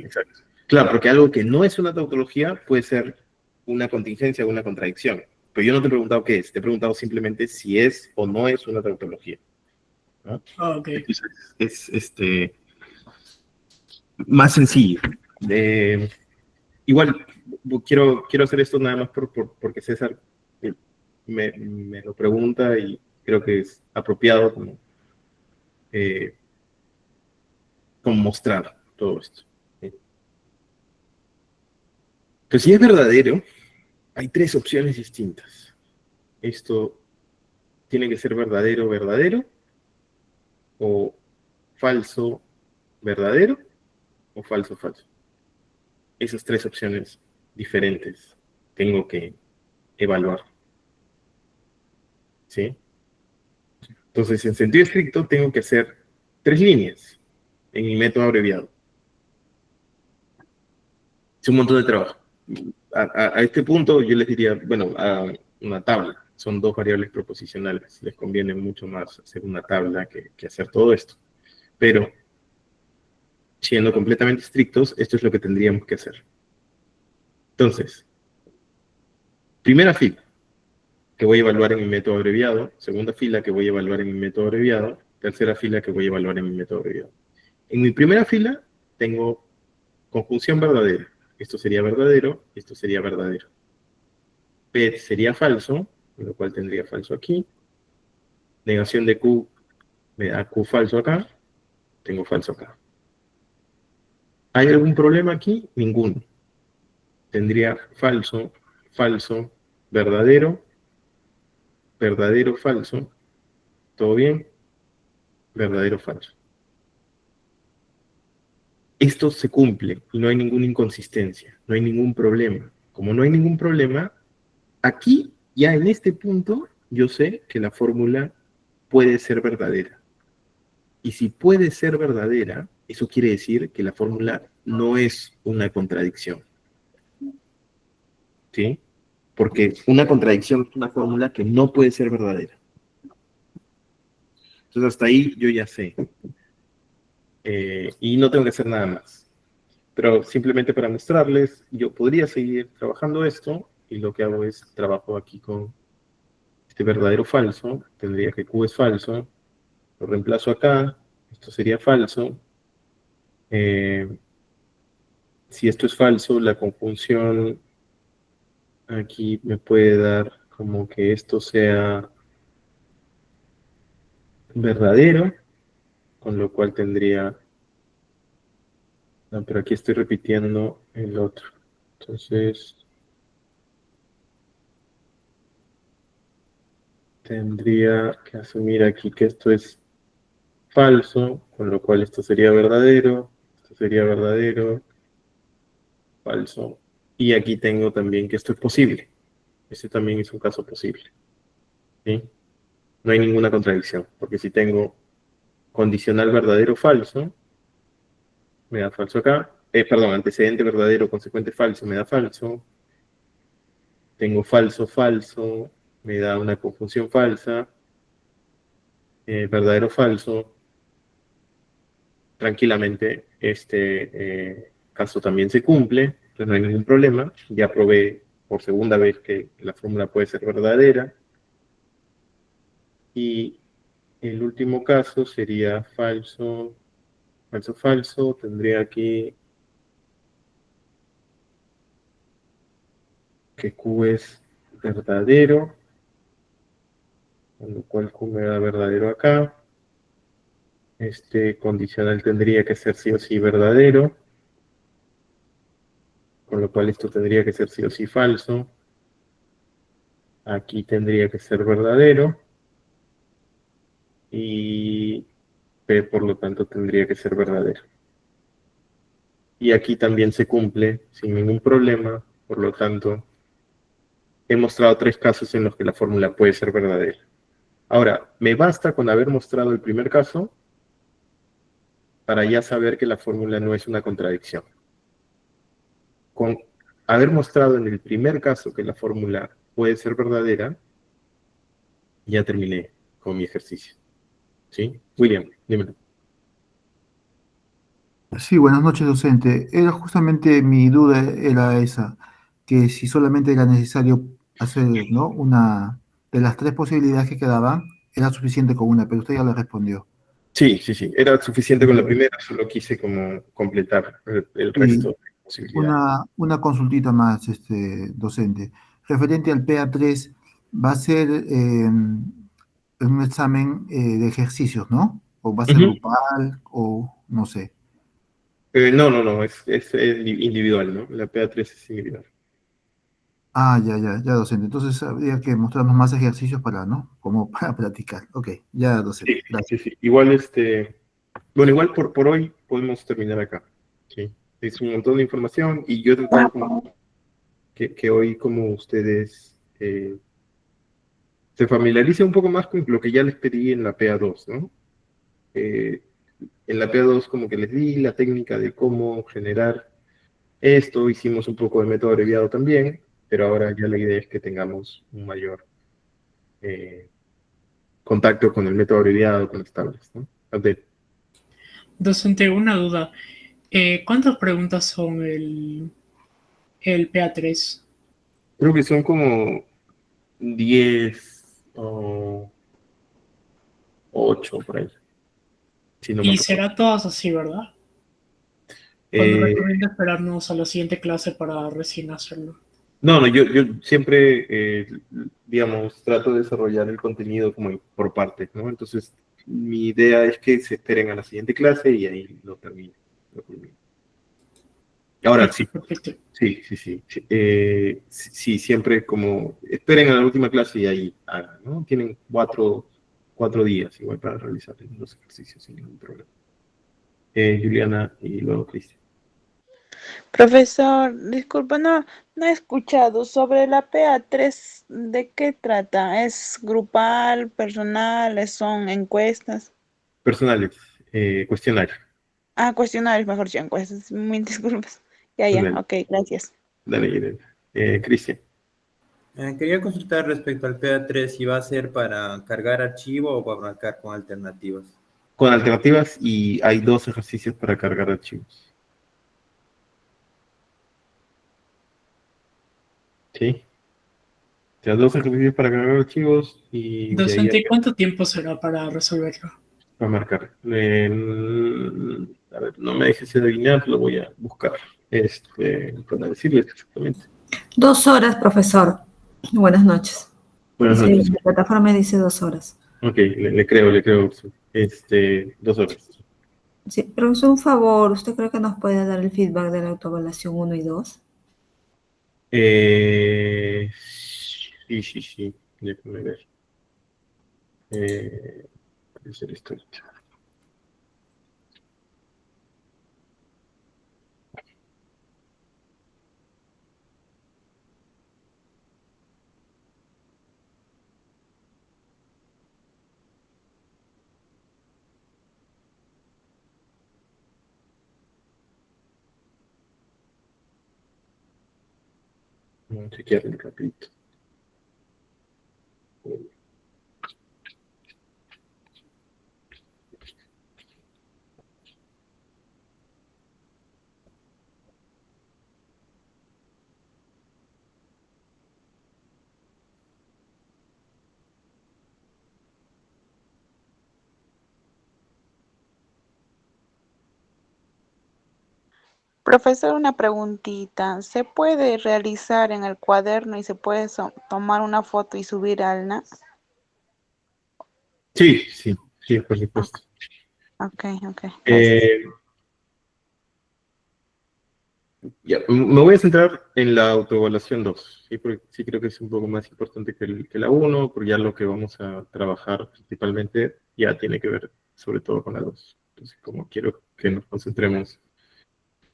Claro, porque algo que no es una tautología puede ser una contingencia o una contradicción. Pero yo no te he preguntado qué es, te he preguntado simplemente si es o no es una tautología, ¿no? Okay. Entonces, es más sencillo. Igual, quiero hacer esto nada más porque César me lo pregunta y creo que es apropiado como mostrar todo esto. Entonces, si es verdadero, hay tres opciones distintas. Esto tiene que ser verdadero, verdadero, o falso, verdadero, o falso, falso. Esas tres opciones diferentes tengo que evaluar. ¿Sí? Entonces, en sentido estricto, tengo que hacer tres líneas en mi método abreviado. Es un montón de trabajo. A este punto yo les diría, bueno, a una tabla. Son dos variables proposicionales. Les conviene mucho más hacer una tabla que hacer todo esto. Pero, siendo completamente estrictos, esto es lo que tendríamos que hacer. Entonces, primera fila que voy a evaluar en mi método abreviado, segunda fila que voy a evaluar en mi método abreviado, tercera fila que voy a evaluar en mi método abreviado. En mi primera fila tengo conjunción verdadera. Esto sería verdadero, esto sería verdadero. P sería falso, con lo cual tendría falso aquí. Negación de Q me da Q falso acá, tengo falso acá. ¿Hay algún problema aquí? Ninguno. Tendría falso, falso, verdadero, verdadero, falso. ¿Todo bien? Verdadero, falso. esto se cumple y no hay ninguna inconsistencia, no hay ningún problema. Como no hay ningún problema, aquí, ya en este punto, yo sé que la fórmula puede ser verdadera. Y si puede ser verdadera, eso quiere decir que la fórmula no es una contradicción. ¿Sí? Porque una contradicción es una fórmula que no puede ser verdadera. Entonces hasta ahí yo ya sé. Y no tengo que hacer nada más. Pero simplemente para mostrarles, yo podría seguir trabajando esto, y lo que hago es trabajo aquí con este verdadero falso. Tendría que Q es falso, lo reemplazo acá, esto sería falso. Si esto es falso, la conjunción aquí me puede dar como que esto sea verdadero, con lo cual tendría... No, pero aquí estoy repitiendo el otro. Entonces, tendría que asumir aquí que esto es falso, con lo cual esto sería verdadero, falso. Y aquí tengo también que esto es posible. Este también es un caso posible. ¿Sí? No hay ninguna contradicción, porque si tengo condicional verdadero falso, me da falso acá. Perdón, antecedente verdadero, consecuente falso, me da falso. Tengo falso, falso, me da una conjunción falsa. Verdadero, falso. Tranquilamente, este caso también se cumple, entonces no hay ningún problema. Ya probé por segunda vez que la fórmula puede ser verdadera. Y el último caso sería falso, falso, falso. Tendría aquí que Q es verdadero, con lo cual Q me da verdadero acá. Este condicional tendría que ser sí o sí verdadero, con lo cual esto tendría que ser sí o sí falso. Aquí tendría que ser verdadero. Y P, por lo tanto, tendría que ser verdadero. Y aquí también se cumple sin ningún problema, por lo tanto, he mostrado 3 casos en los que la fórmula puede ser verdadera. Ahora, me basta con haber mostrado el primer caso para ya saber que la fórmula no es una contradicción. Con haber mostrado en el primer caso que la fórmula puede ser verdadera, ya terminé con mi ejercicio. ¿Sí? William, dímelo. Sí, buenas noches, docente. Era justamente mi duda era esa, que si solamente era necesario hacer, ¿no? Una de las 3 posibilidades que quedaban, era suficiente con una, pero usted ya le respondió. Sí, sí, sí. Era suficiente con la primera, solo quise como completar el resto Y de posibilidades. una consultita más, docente. Referente al PA3, va a ser un examen de ejercicios, ¿no? O va a ser Ujú. grupal, o no sé. No, es individual, ¿no? La PA3 es individual. Ah, ya, docente. Entonces habría que mostrarnos más ejercicios para, ¿no? Como para practicar. Ok, ya, docente. Sí, Gracias. sí, sí. Igual, bueno, igual por hoy podemos terminar acá. Sí. Es un montón de información y yo he tratado como que hoy como ustedes se familiaricen un poco más con lo que ya les pedí en la PA2, ¿no? En la PA2 como que les di la técnica de cómo generar esto, hicimos un poco de método abreviado también, pero ahora ya la idea es que tengamos un mayor contacto con el método abreviado, con las tablas, ¿no? Abdel. Docente, una duda. ¿Cuántas preguntas son el PA3? Creo que son como 10 o 8 por ahí. Si no me Y recuerdo. será todas así, ¿verdad? Cuando recomienda esperarnos a la siguiente clase para recién hacerlo. No, yo siempre, digamos, trato de desarrollar el contenido como por partes, ¿no? Entonces, mi idea es que se esperen a la siguiente clase y ahí lo termino. Ahora, sí, Perfecto. sí. Sí, siempre como esperen a la última clase y ahí hagan, ¿no? Tienen 4 días igual para realizar los ejercicios sin ningún problema. Juliana y luego Cristian. Profesor, disculpa, no he escuchado sobre la PA3, ¿de qué trata? ¿Es grupal, personal, son encuestas? Personales, cuestionario. Ah, cuestionarios, mejor dicho, encuestas, mil disculpas. Ya, Dale, ok, gracias. dale, Juliana. Cristian. Quería consultar respecto al PA3 si va a ser para cargar archivo o para marcar con alternativas. Con alternativas y hay 2 ejercicios para cargar archivos. ¿Sí? O sea, 2 ejercicios para cargar archivos y de ahí Docente, ¿cuánto tiempo será para resolverlo? va a marcar. A ver, no me dejes adivinar, lo voy a buscar. Para decirles exactamente. 2 horas, profesor. Buenas noches. Buenas Sí, noches. la plataforma dice 2 horas. Ok, le creo. 2 horas. Sí, profesor, un favor, ¿usted cree que nos puede dar el feedback de la autoevaluación 1 y 2? Sí. Déjame ver. Puede ser esto. Vamos a chequearlo rapidito. Profesor, una preguntita. ¿Se puede realizar en el cuaderno y se puede tomar una foto y subir al NA? Sí, por supuesto. Ok, gracias. Ya, me voy a centrar en la autoevaluación 2, ¿sí? Porque sí creo que es un poco más importante que la 1, porque ya lo que vamos a trabajar principalmente ya tiene que ver sobre todo con la 2. Entonces, como quiero que nos concentremos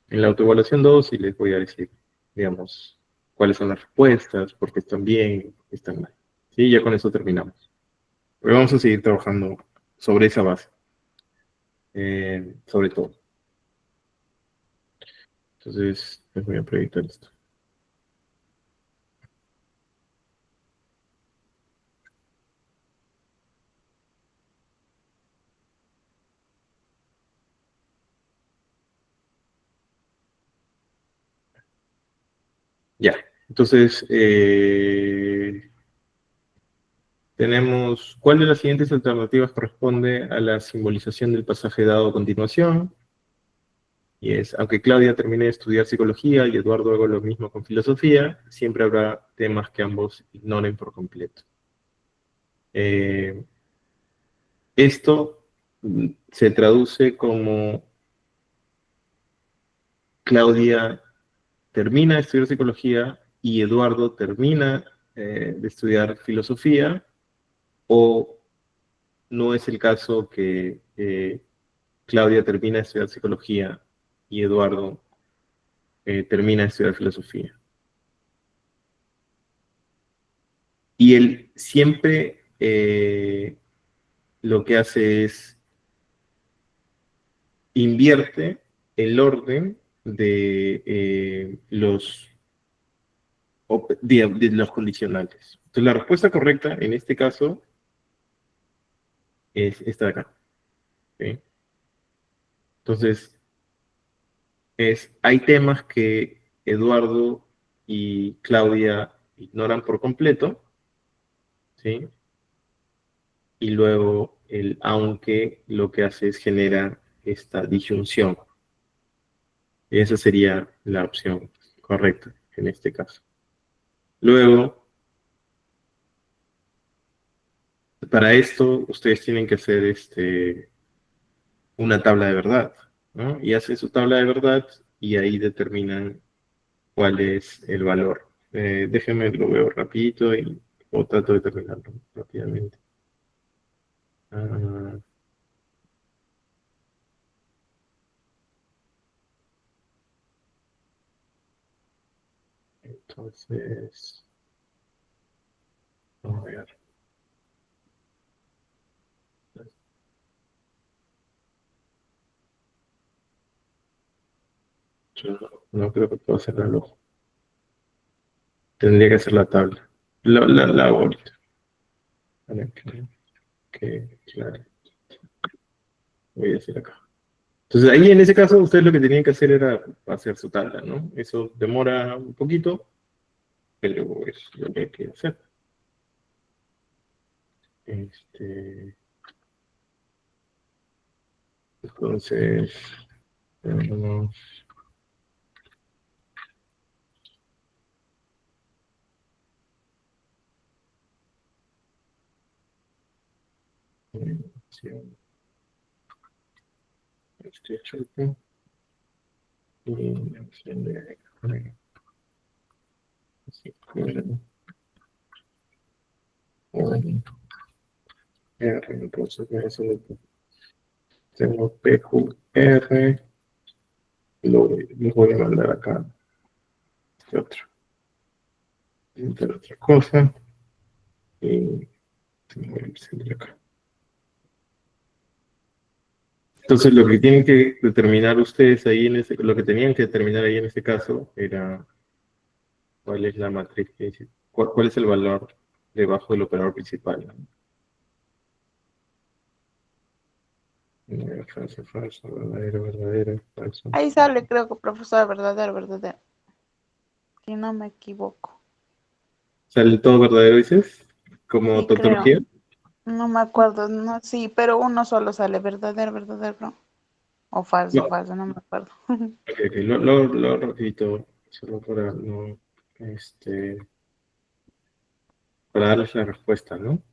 en la autoevaluación 2 y les voy a decir, digamos, cuáles son las respuestas, por qué están bien, por qué están mal. Sí, ya con eso terminamos. Pero vamos a seguir trabajando sobre esa base, sobre todo. Entonces, les voy a proyectar esto. Ya, entonces, tenemos, ¿cuál de las siguientes alternativas corresponde a la simbolización del pasaje dado a continuación? Y es, aunque Claudia termine de estudiar psicología y Eduardo haga lo mismo con filosofía, siempre habrá temas que ambos ignoren por completo. Esto se traduce como Claudia termina de estudiar psicología y Eduardo termina de estudiar filosofía, o no es el caso que Claudia termina de estudiar psicología y Eduardo termina de estudiar filosofía. Y él siempre lo que hace es invierte el orden de los condicionales. Entonces la respuesta correcta en este caso es esta de acá. ¿Sí? Entonces, hay temas que Eduardo y Claudia ignoran por completo, ¿sí? Y luego el aunque lo que hace es generar esta disyunción. Esa sería la opción correcta en este caso. Luego, para esto, ustedes tienen que hacer una tabla de verdad, ¿no? Y hacen su tabla de verdad y ahí determinan cuál es el valor. Déjenme, lo veo rapidito o trato de terminarlo rápidamente. Entonces, vamos a ver. Yo no creo que pueda hacer el ojo. Tendría que hacer la tabla. La hago ahorita. Para que, claro. Voy a hacer acá. Entonces, ahí en ese caso, ustedes lo que tenían que hacer era hacer su tabla, ¿no? Eso demora un poquito, pero es lo que hay que hacer. Entonces, tenemos este choque y la opción de entonces tengo PQR, lo voy a mandar acá. Este otro. Esta otra cosa. Y voy a empezar acá. Entonces, lo que tienen que determinar ustedes ahí lo que tenían que determinar ahí en este caso era cuál es la matriz que dice, cuál es el valor debajo del operador principal, ¿no? Falso, falso, verdadero, verdadero, falso. Ahí sale, creo que profesor, verdadero, verdadero. Si no me equivoco. ¿Sale todo verdadero, dices? ¿Como Sí, tautología? creo. No me acuerdo, no, sí, pero uno solo sale, verdadero, verdadero. O falso, No. falso, no me acuerdo. Ok, lo repito, solo para no, para darles la respuesta, ¿no?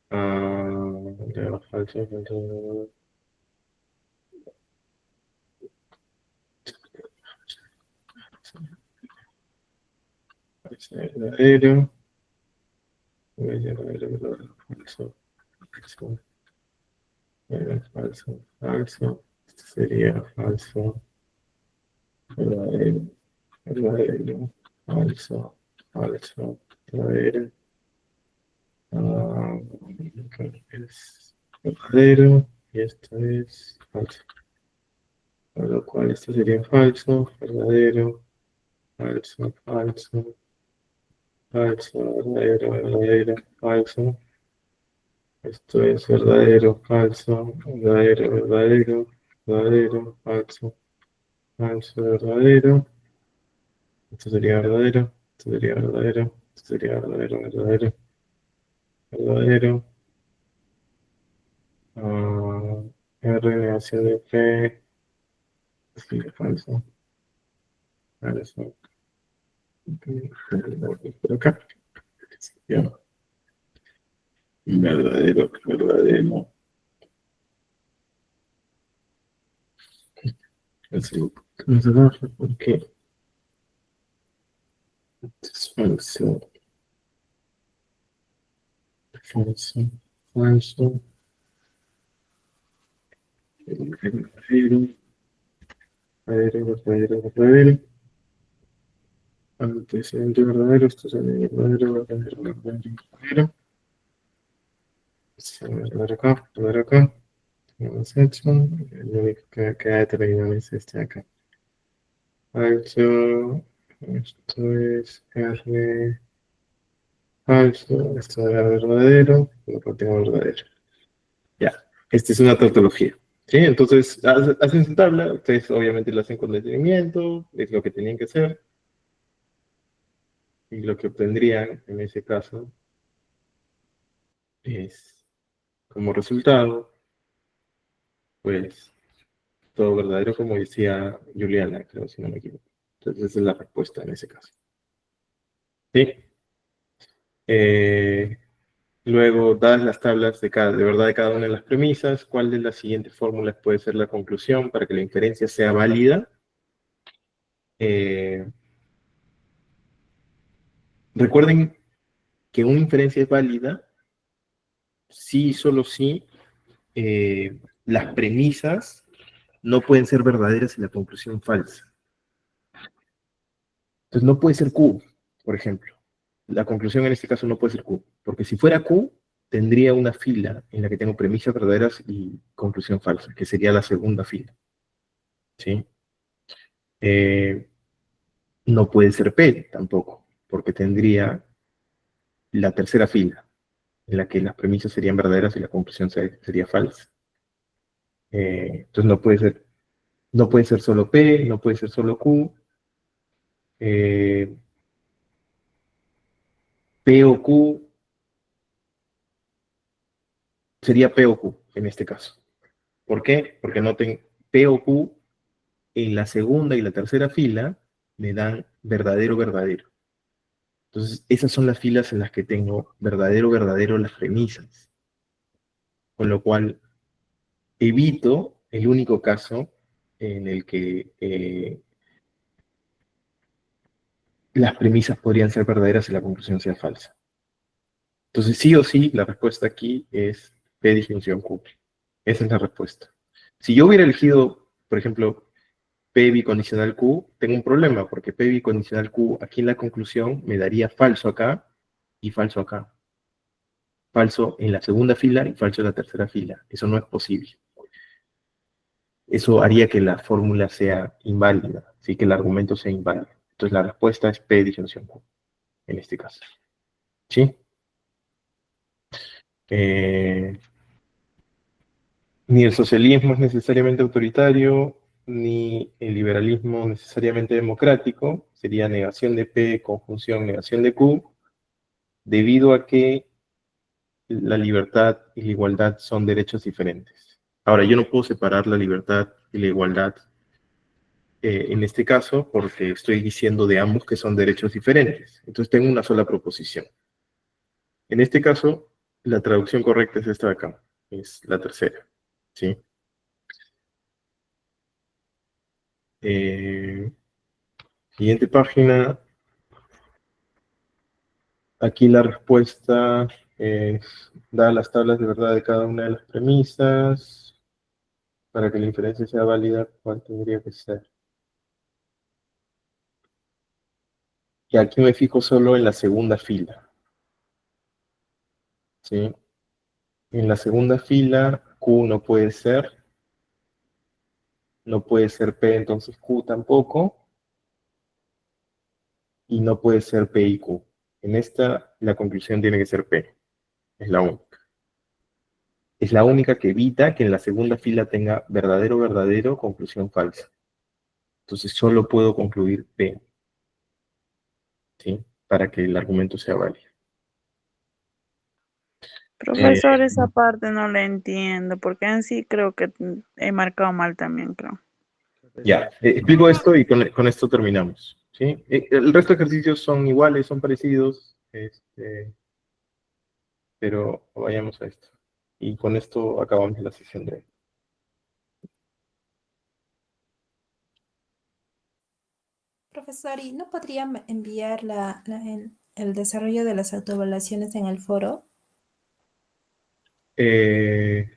Falso, falso. Verdadero. Verdadero, falso, falso. Falso, falso. Esto sería falso. Verdadero, verdadero, falso, falso, verdadero. Es verdadero y esto es falso. Con lo cual esto sería falso, verdadero, falso, falso, falso, verdadero, verdadero, falso. Esto es verdadero, falso, verdadero, verdadero, verdadero, falso, falso, verdadero. Esto sería verdadero, esto sería verdadero, esto sería verdadero, verdadero, verdadero. R negación de P. Sí, falso. Falso. Por acá. Ya. Verdadero, verdadero. Nos baja porque es falso. Falso. Falso. Verdadero. Verdadero, verdadero, verdadero. Antecedente verdadero. Esto es verdadero, verdadero, verdadero, verdadero. Verdadero acá, verdadero acá. Hemos hecho. Lo único que queda determinado es este acá. Falso. Esto es R. Falso. Esto era verdadero. Lo que tengo verdadero. Ya. Esta es una tautología. ¿Sí? Entonces, hacen su tabla. Ustedes obviamente lo hacen con detenimiento. Es lo que tenían que hacer. Y lo que obtendrían en ese caso es, como resultado, pues, todo verdadero, como decía Juliana, creo, si no me equivoco. Entonces, esa es la respuesta en ese caso. ¿Sí? Luego, dadas las tablas de verdad de cada una de las premisas, ¿cuál de las siguientes fórmulas puede ser la conclusión para que la inferencia sea válida? Recuerden que una inferencia es válida si, solo si, las premisas no pueden ser verdaderas y la conclusión falsa. Entonces no puede ser Q, por ejemplo. La conclusión en este caso no puede ser Q, porque si fuera Q, tendría una fila en la que tengo premisas verdaderas y conclusión falsa, que sería la segunda fila. ¿Sí? No puede ser P tampoco, porque tendría la tercera fila, en la que las premisas serían verdaderas y la conclusión sería falsa. Entonces no puede ser solo P, no puede ser solo Q. P o Q sería P o Q en este caso. ¿Por qué? Porque noten, P o Q en la segunda y la tercera fila me dan verdadero, verdadero. Entonces, esas son las filas en las que tengo verdadero, verdadero las premisas. Con lo cual, evito el único caso en el que las premisas podrían ser verdaderas y la conclusión sea falsa. Entonces, sí o sí, la respuesta aquí es P disjunción Q. Esa es la respuesta. Si yo hubiera elegido, por ejemplo, P bicondicional Q, tengo un problema, porque P bicondicional Q aquí en la conclusión me daría falso acá y falso acá. Falso en la segunda fila y falso en la tercera fila. Eso no es posible. Eso haría que la fórmula sea inválida, así que el argumento sea inválido. Entonces la respuesta es P disjunción Q, en este caso. ¿Sí? Ni el socialismo es necesariamente autoritario, ni el liberalismo necesariamente democrático. Sería negación de P, conjunción, negación de Q, debido a que la libertad y la igualdad son derechos diferentes. Ahora, yo no puedo separar la libertad y la igualdad en este caso porque estoy diciendo de ambos que son derechos diferentes. Entonces tengo una sola proposición. En este caso, la traducción correcta es esta de acá, es la tercera. ¿Sí? Siguiente página. Aquí la respuesta da las tablas de verdad de cada una de las premisas. Para que la inferencia sea válida, ¿cuál tendría que ser? Y aquí me fijo solo en la segunda fila. ¿Sí? En la segunda fila, Q no puede ser. No puede ser P, entonces Q tampoco. Y no puede ser P y Q. En esta, la conclusión tiene que ser P. Es la única. Es la única que evita que en la segunda fila tenga verdadero, verdadero, conclusión falsa. Entonces solo puedo concluir P. ¿Sí? Para que el argumento sea válido. Profesor, esa parte no la entiendo, porque en sí creo que he marcado mal también, creo. Ya, explico esto y con esto terminamos. ¿Sí? El resto de ejercicios son iguales, son parecidos, pero vayamos a esto. Y con esto acabamos la sesión de hoy. Profesor, ¿y no podría enviar el desarrollo de las autoevaluaciones en el foro?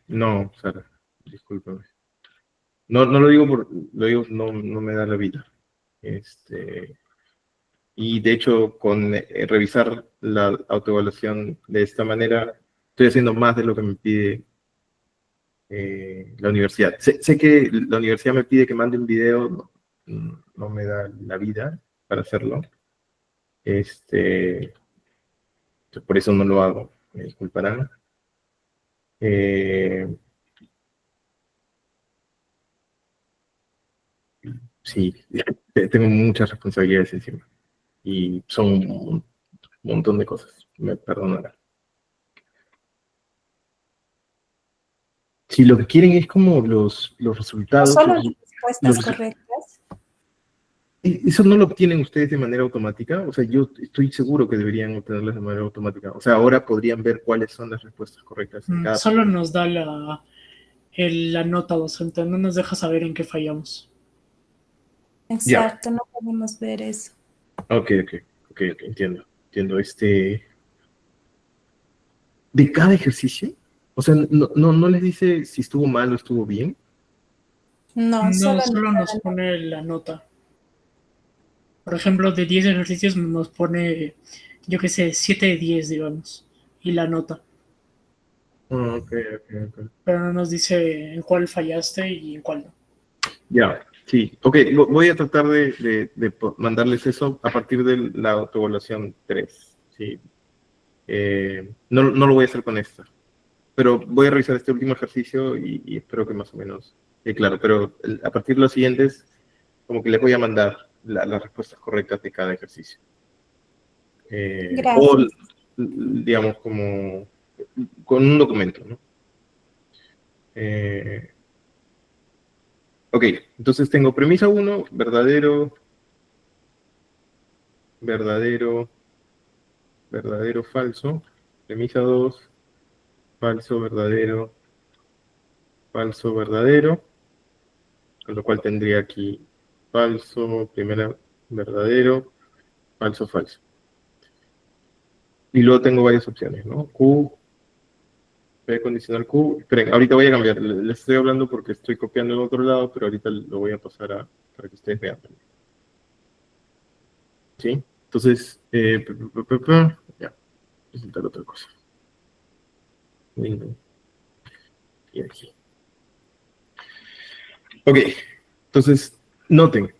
No, Sara, discúlpame. No lo digo no me da la vida. Y de hecho, con revisar la autoevaluación de esta manera, estoy haciendo más de lo que me pide la universidad. Sé que la universidad me pide que mande un video, no me da la vida para hacerlo. Por eso no lo hago, me disculparán. Sí, tengo muchas responsabilidades encima. Y son un montón de cosas, me perdonarán. Si lo que quieren es como los resultados. ¿No solo las respuestas correctas? ¿Eso no lo obtienen ustedes de manera automática? O sea, yo estoy seguro que deberían obtenerlas de manera automática. O sea, ahora podrían ver cuáles son las respuestas correctas en cada Solo nos da la nota docente, no nos deja saber en qué fallamos. Exacto, no podemos ver eso. Ok, entiendo. ¿De cada ejercicio? O sea, ¿no les dice si estuvo mal o estuvo bien? No, solo nos pone la nota. Por ejemplo, de 10 ejercicios nos pone, yo qué sé, 7 de 10, digamos, y la nota. Ok. Pero no nos dice en cuál fallaste y en cuál no. Ya, sí. Ok, voy a tratar de mandarles eso a partir de la autoevaluación 3. Sí. No lo voy a hacer con esta. Pero voy a revisar este último ejercicio y espero que más o menos claro. Pero a partir de los siguientes, como que les voy a mandar las respuestas correctas de cada ejercicio. O, Gracias. digamos, como con un documento, ¿no? Ok, entonces tengo premisa 1, verdadero, falso. Premisa 2, falso, verdadero, verdadero. Con lo cual tendría aquí falso, primera, verdadero, falso, falso. Y luego tengo varias opciones, ¿no? Q, P condicional Q. Esperen, ahorita voy a cambiar. Les estoy hablando porque estoy copiando en otro lado, pero ahorita lo voy a pasar para que ustedes vean. ¿Sí? Entonces, ya, presentar otra cosa. Y aquí. Ok, entonces, noten,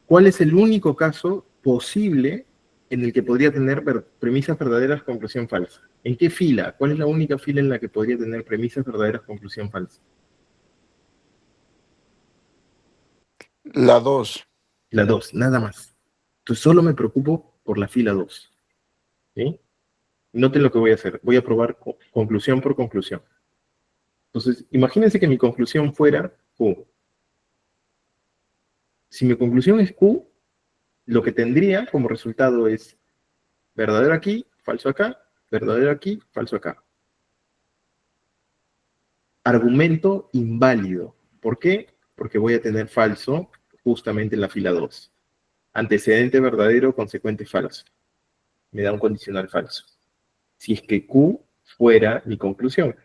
¿cuál es el único caso posible en el que podría tener premisas verdaderas, conclusión falsa? ¿En qué fila? ¿Cuál es la única fila en la que podría tener premisas verdaderas, conclusión falsa? La 2. La 2, nada más. Entonces solo me preocupo por la fila 2. ¿Sí? Noten lo que voy a hacer. Voy a probar conclusión por conclusión. Entonces, imagínense que mi conclusión fuera Q. Si mi conclusión es Q, lo que tendría como resultado es verdadero aquí, falso acá, verdadero aquí, falso acá. Argumento inválido. ¿Por qué? Porque voy a tener falso justamente en la fila 2. Antecedente verdadero, consecuente falso. Me da un condicional falso. Si es que Q fuera mi conclusión.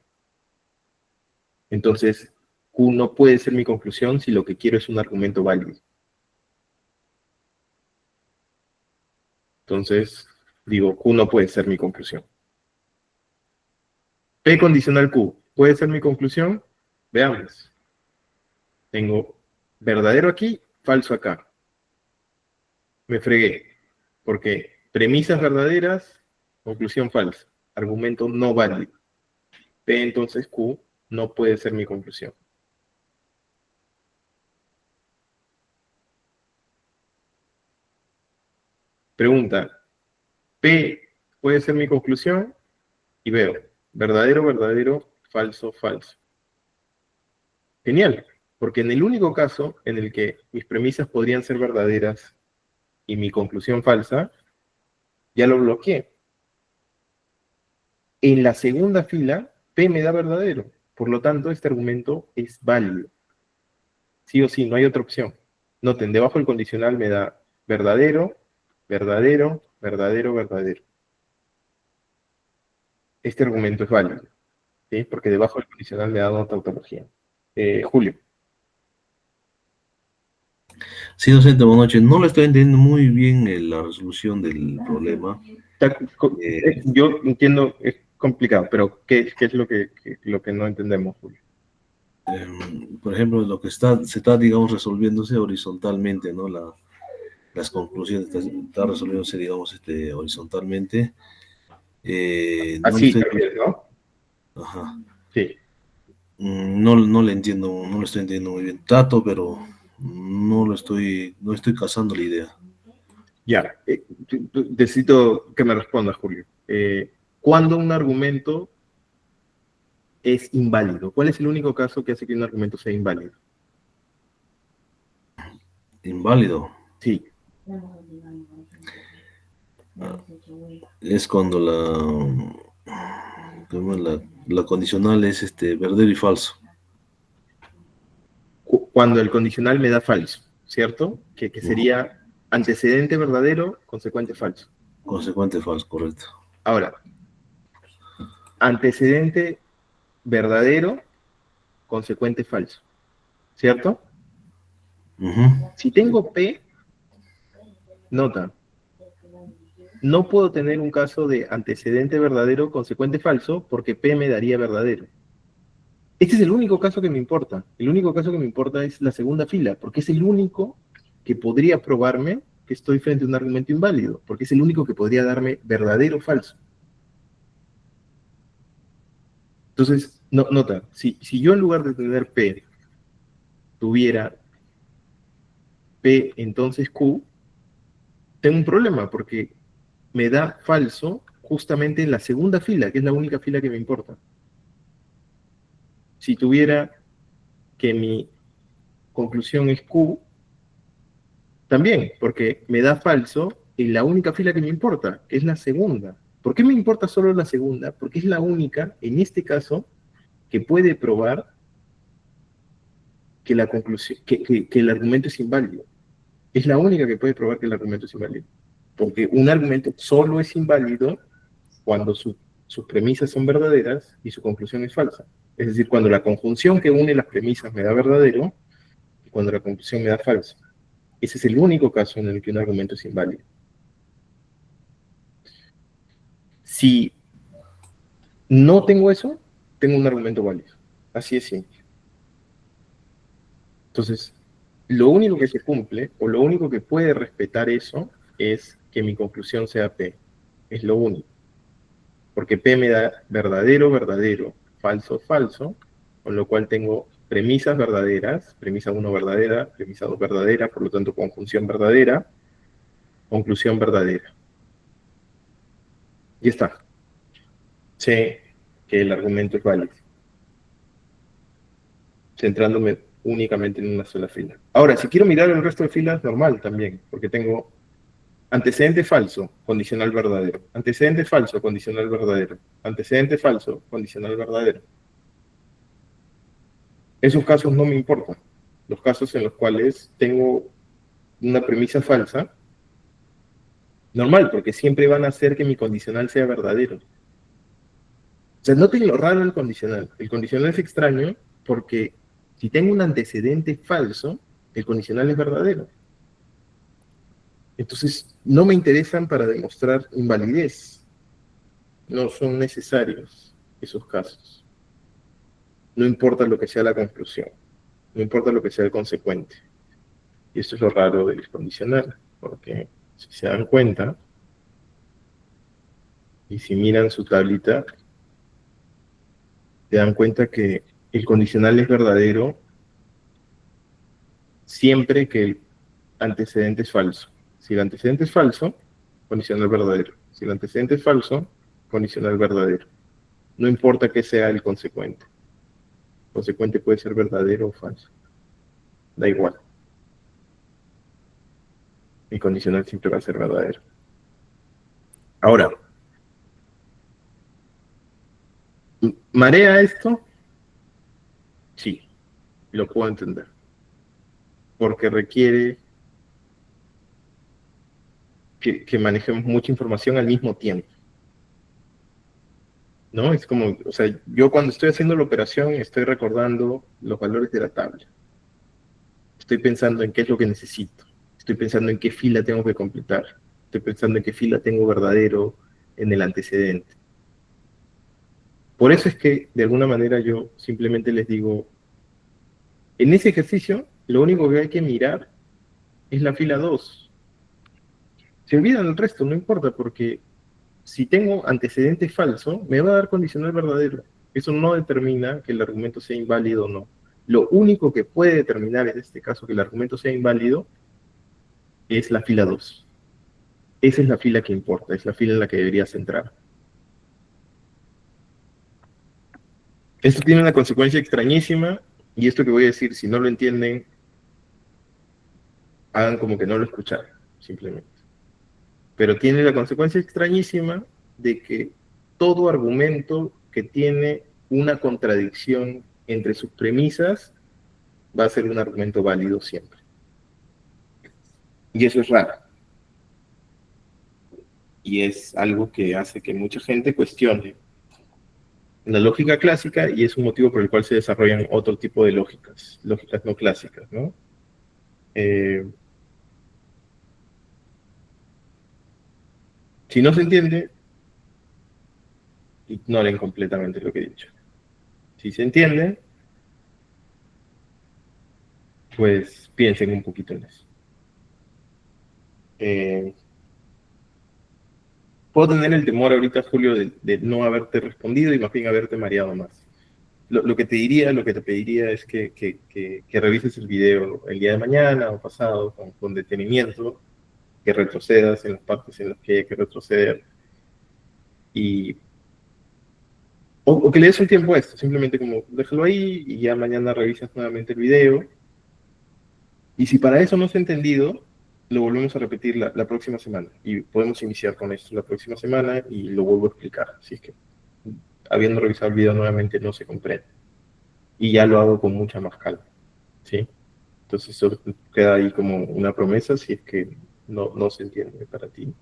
Entonces, Q no puede ser mi conclusión si lo que quiero es un argumento válido. Entonces, digo, Q no puede ser mi conclusión. P condicional Q, ¿puede ser mi conclusión? Veamos. Tengo verdadero aquí, falso acá. Me fregué. Porque premisas verdaderas, conclusión falsa. Argumento no válido. P entonces Q no puede ser mi conclusión. Pregunta, P puede ser mi conclusión y veo verdadero, verdadero, falso, falso. Genial, porque en el único caso en el que mis premisas podrían ser verdaderas y mi conclusión falsa, ya lo bloqueé. En la segunda fila, P me da verdadero. Por lo tanto, este argumento es válido. Sí o sí, no hay otra opción. Noten, debajo del condicional me da verdadero, verdadero, verdadero, verdadero. Este argumento es válido, ¿sí? Porque debajo del condicional me da una tautología. Julio. Sí, docente, buenas noches. No le estoy entendiendo muy bien la resolución del problema. Yo entiendo, es complicado, pero ¿qué es lo que no entendemos, Julio? Por ejemplo, lo que se está, digamos, resolviéndose horizontalmente, ¿no? Las conclusiones está resolviéndose, digamos, horizontalmente. Así también, ¿no? Ajá. Sí. No le entiendo, no lo estoy entendiendo muy bien. Trato, pero no estoy cazando la idea. Ya, necesito que me respondas, Julio. ¿Cuándo un argumento es inválido? ¿Cuál es el único caso que hace que un argumento sea inválido? ¿Inválido? Sí. Es cuando la condicional es verdadero y falso. Cuando el condicional me da falso, ¿cierto? Que sería antecedente verdadero, consecuente falso. Consecuente falso, correcto. Ahora, antecedente verdadero, consecuente falso, ¿cierto? Si tengo P, Nota. No puedo tener un caso de antecedente verdadero, consecuente falso, porque P me daría verdadero. Este es el único caso que me importa. El único caso que me importa es la segunda fila, porque es el único que podría probarme que estoy frente a un argumento inválido, porque es el único que podría darme verdadero o falso. Entonces, nota, si yo en lugar de tener P, tuviera P entonces Q, tengo un problema, porque me da falso justamente en la segunda fila, que es la única fila que me importa. Si tuviera que mi conclusión es Q, también, porque me da falso en la única fila que me importa, que es la segunda. ¿Por qué me importa solo la segunda? Porque es la única, en este caso, que puede probar que la conclusión, que el argumento es inválido. Es la única que puede probar que el argumento es inválido. Porque un argumento solo es inválido cuando sus premisas son verdaderas y su conclusión es falsa. Es decir, cuando la conjunción que une las premisas me da verdadero y cuando la conclusión me da falso. Ese es el único caso en el que un argumento es inválido. Si no tengo eso, tengo un argumento válido. Así es simple. Entonces, lo único que se cumple, o lo único que puede respetar eso, es que mi conclusión sea P. Es lo único. Porque P me da verdadero, verdadero, falso, falso, con lo cual tengo premisas verdaderas, premisa 1 verdadera, premisa 2 verdadera, por lo tanto conjunción verdadera, conclusión verdadera. Y está. Sé que el argumento es válido. Centrándome únicamente en una sola fila. Ahora, si quiero mirar el resto de filas, normal también, porque tengo antecedente falso, condicional verdadero. Antecedente falso, condicional verdadero. Antecedente falso, condicional verdadero. Esos casos no me importan. Los casos en los cuales tengo una premisa falsa, normal, porque siempre van a hacer que mi condicional sea verdadero. O sea, noten lo raro del condicional. El condicional es extraño porque si tengo un antecedente falso, el condicional es verdadero. Entonces, no me interesan para demostrar invalidez. No son necesarios esos casos. No importa lo que sea la conclusión. No importa lo que sea el consecuente. Y esto es lo raro del condicional, porque si se dan cuenta, y si miran su tablita, se dan cuenta que el condicional es verdadero siempre que el antecedente es falso. Si el antecedente es falso, condicional verdadero. Si el antecedente es falso, condicional verdadero. No importa que sea el consecuente. El consecuente puede ser verdadero o falso. Da igual. El condicional siempre va a ser verdadero. Ahora, ¿marea esto? Sí, lo puedo entender. Porque requiere que manejemos mucha información al mismo tiempo. ¿No? Es como, o sea, yo cuando estoy haciendo la operación estoy recordando los valores de la tabla. Estoy pensando en qué es lo que necesito. Estoy pensando en qué fila tengo que completar. Estoy pensando en qué fila tengo verdadero en el antecedente. Por eso es que, de alguna manera, yo simplemente les digo, en ese ejercicio, lo único que hay que mirar es la fila 2. Se olvidan el resto, no importa, porque si tengo antecedente falso, me va a dar condicional verdadero. Eso no determina que el argumento sea inválido o no. Lo único que puede determinar en este caso que el argumento sea inválido es la fila 2. Esa es la fila que importa, es la fila en la que debería centrar. Esto tiene una consecuencia extrañísima, y esto que voy a decir, si no lo entienden, hagan como que no lo escucharon, simplemente. Pero tiene la consecuencia extrañísima de que todo argumento que tiene una contradicción entre sus premisas va a ser un argumento válido siempre. Y eso es raro. Y es algo que hace que mucha gente cuestione la lógica clásica, y es un motivo por el cual se desarrollan otro tipo de lógicas no clásicas, ¿no? Si no se entiende, ignoren completamente lo que he dicho. Si se entiende, pues piensen un poquito en eso. Puedo tener el temor ahorita, Julio, de no haberte respondido y más bien haberte mareado más. Lo que te diría, lo que te pediría es que revises el video el día de mañana o pasado con detenimiento, que retrocedas en las partes en las que hay que retroceder o que le des un tiempo a esto, simplemente como déjalo ahí y ya mañana revisas nuevamente el video. Y si para eso no se ha entendido, lo volvemos a repetir la próxima semana y podemos iniciar con esto la próxima semana y lo vuelvo a explicar, si es que habiendo revisado el video nuevamente no se comprende. Y ya lo hago con mucha más calma, ¿sí? Entonces eso queda ahí como una promesa si es que no se entiende para ti.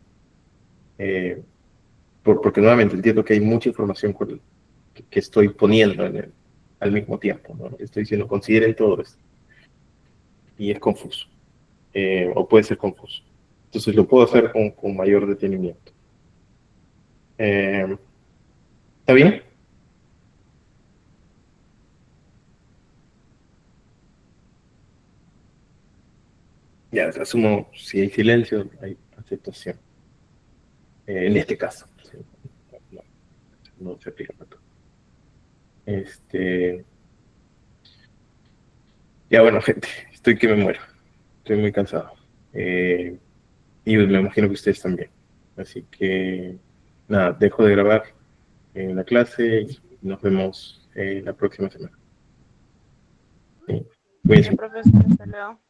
Porque nuevamente entiendo que hay mucha información que estoy poniendo al mismo tiempo, ¿no? Estoy diciendo, consideren todo esto. Y es confuso. O puede ser confuso. Entonces lo puedo hacer con mayor detenimiento. ¿Está bien? Ya, asumo, si hay silencio, hay aceptación. En este caso. ¿Sí? No se aplica para todo. Ya bueno, gente, estoy que me muero. Estoy muy cansado. Y me imagino que ustedes también. Así que, nada, dejo de grabar en la clase y nos vemos la próxima semana. Sí. Cuídense. Profesor, hasta luego.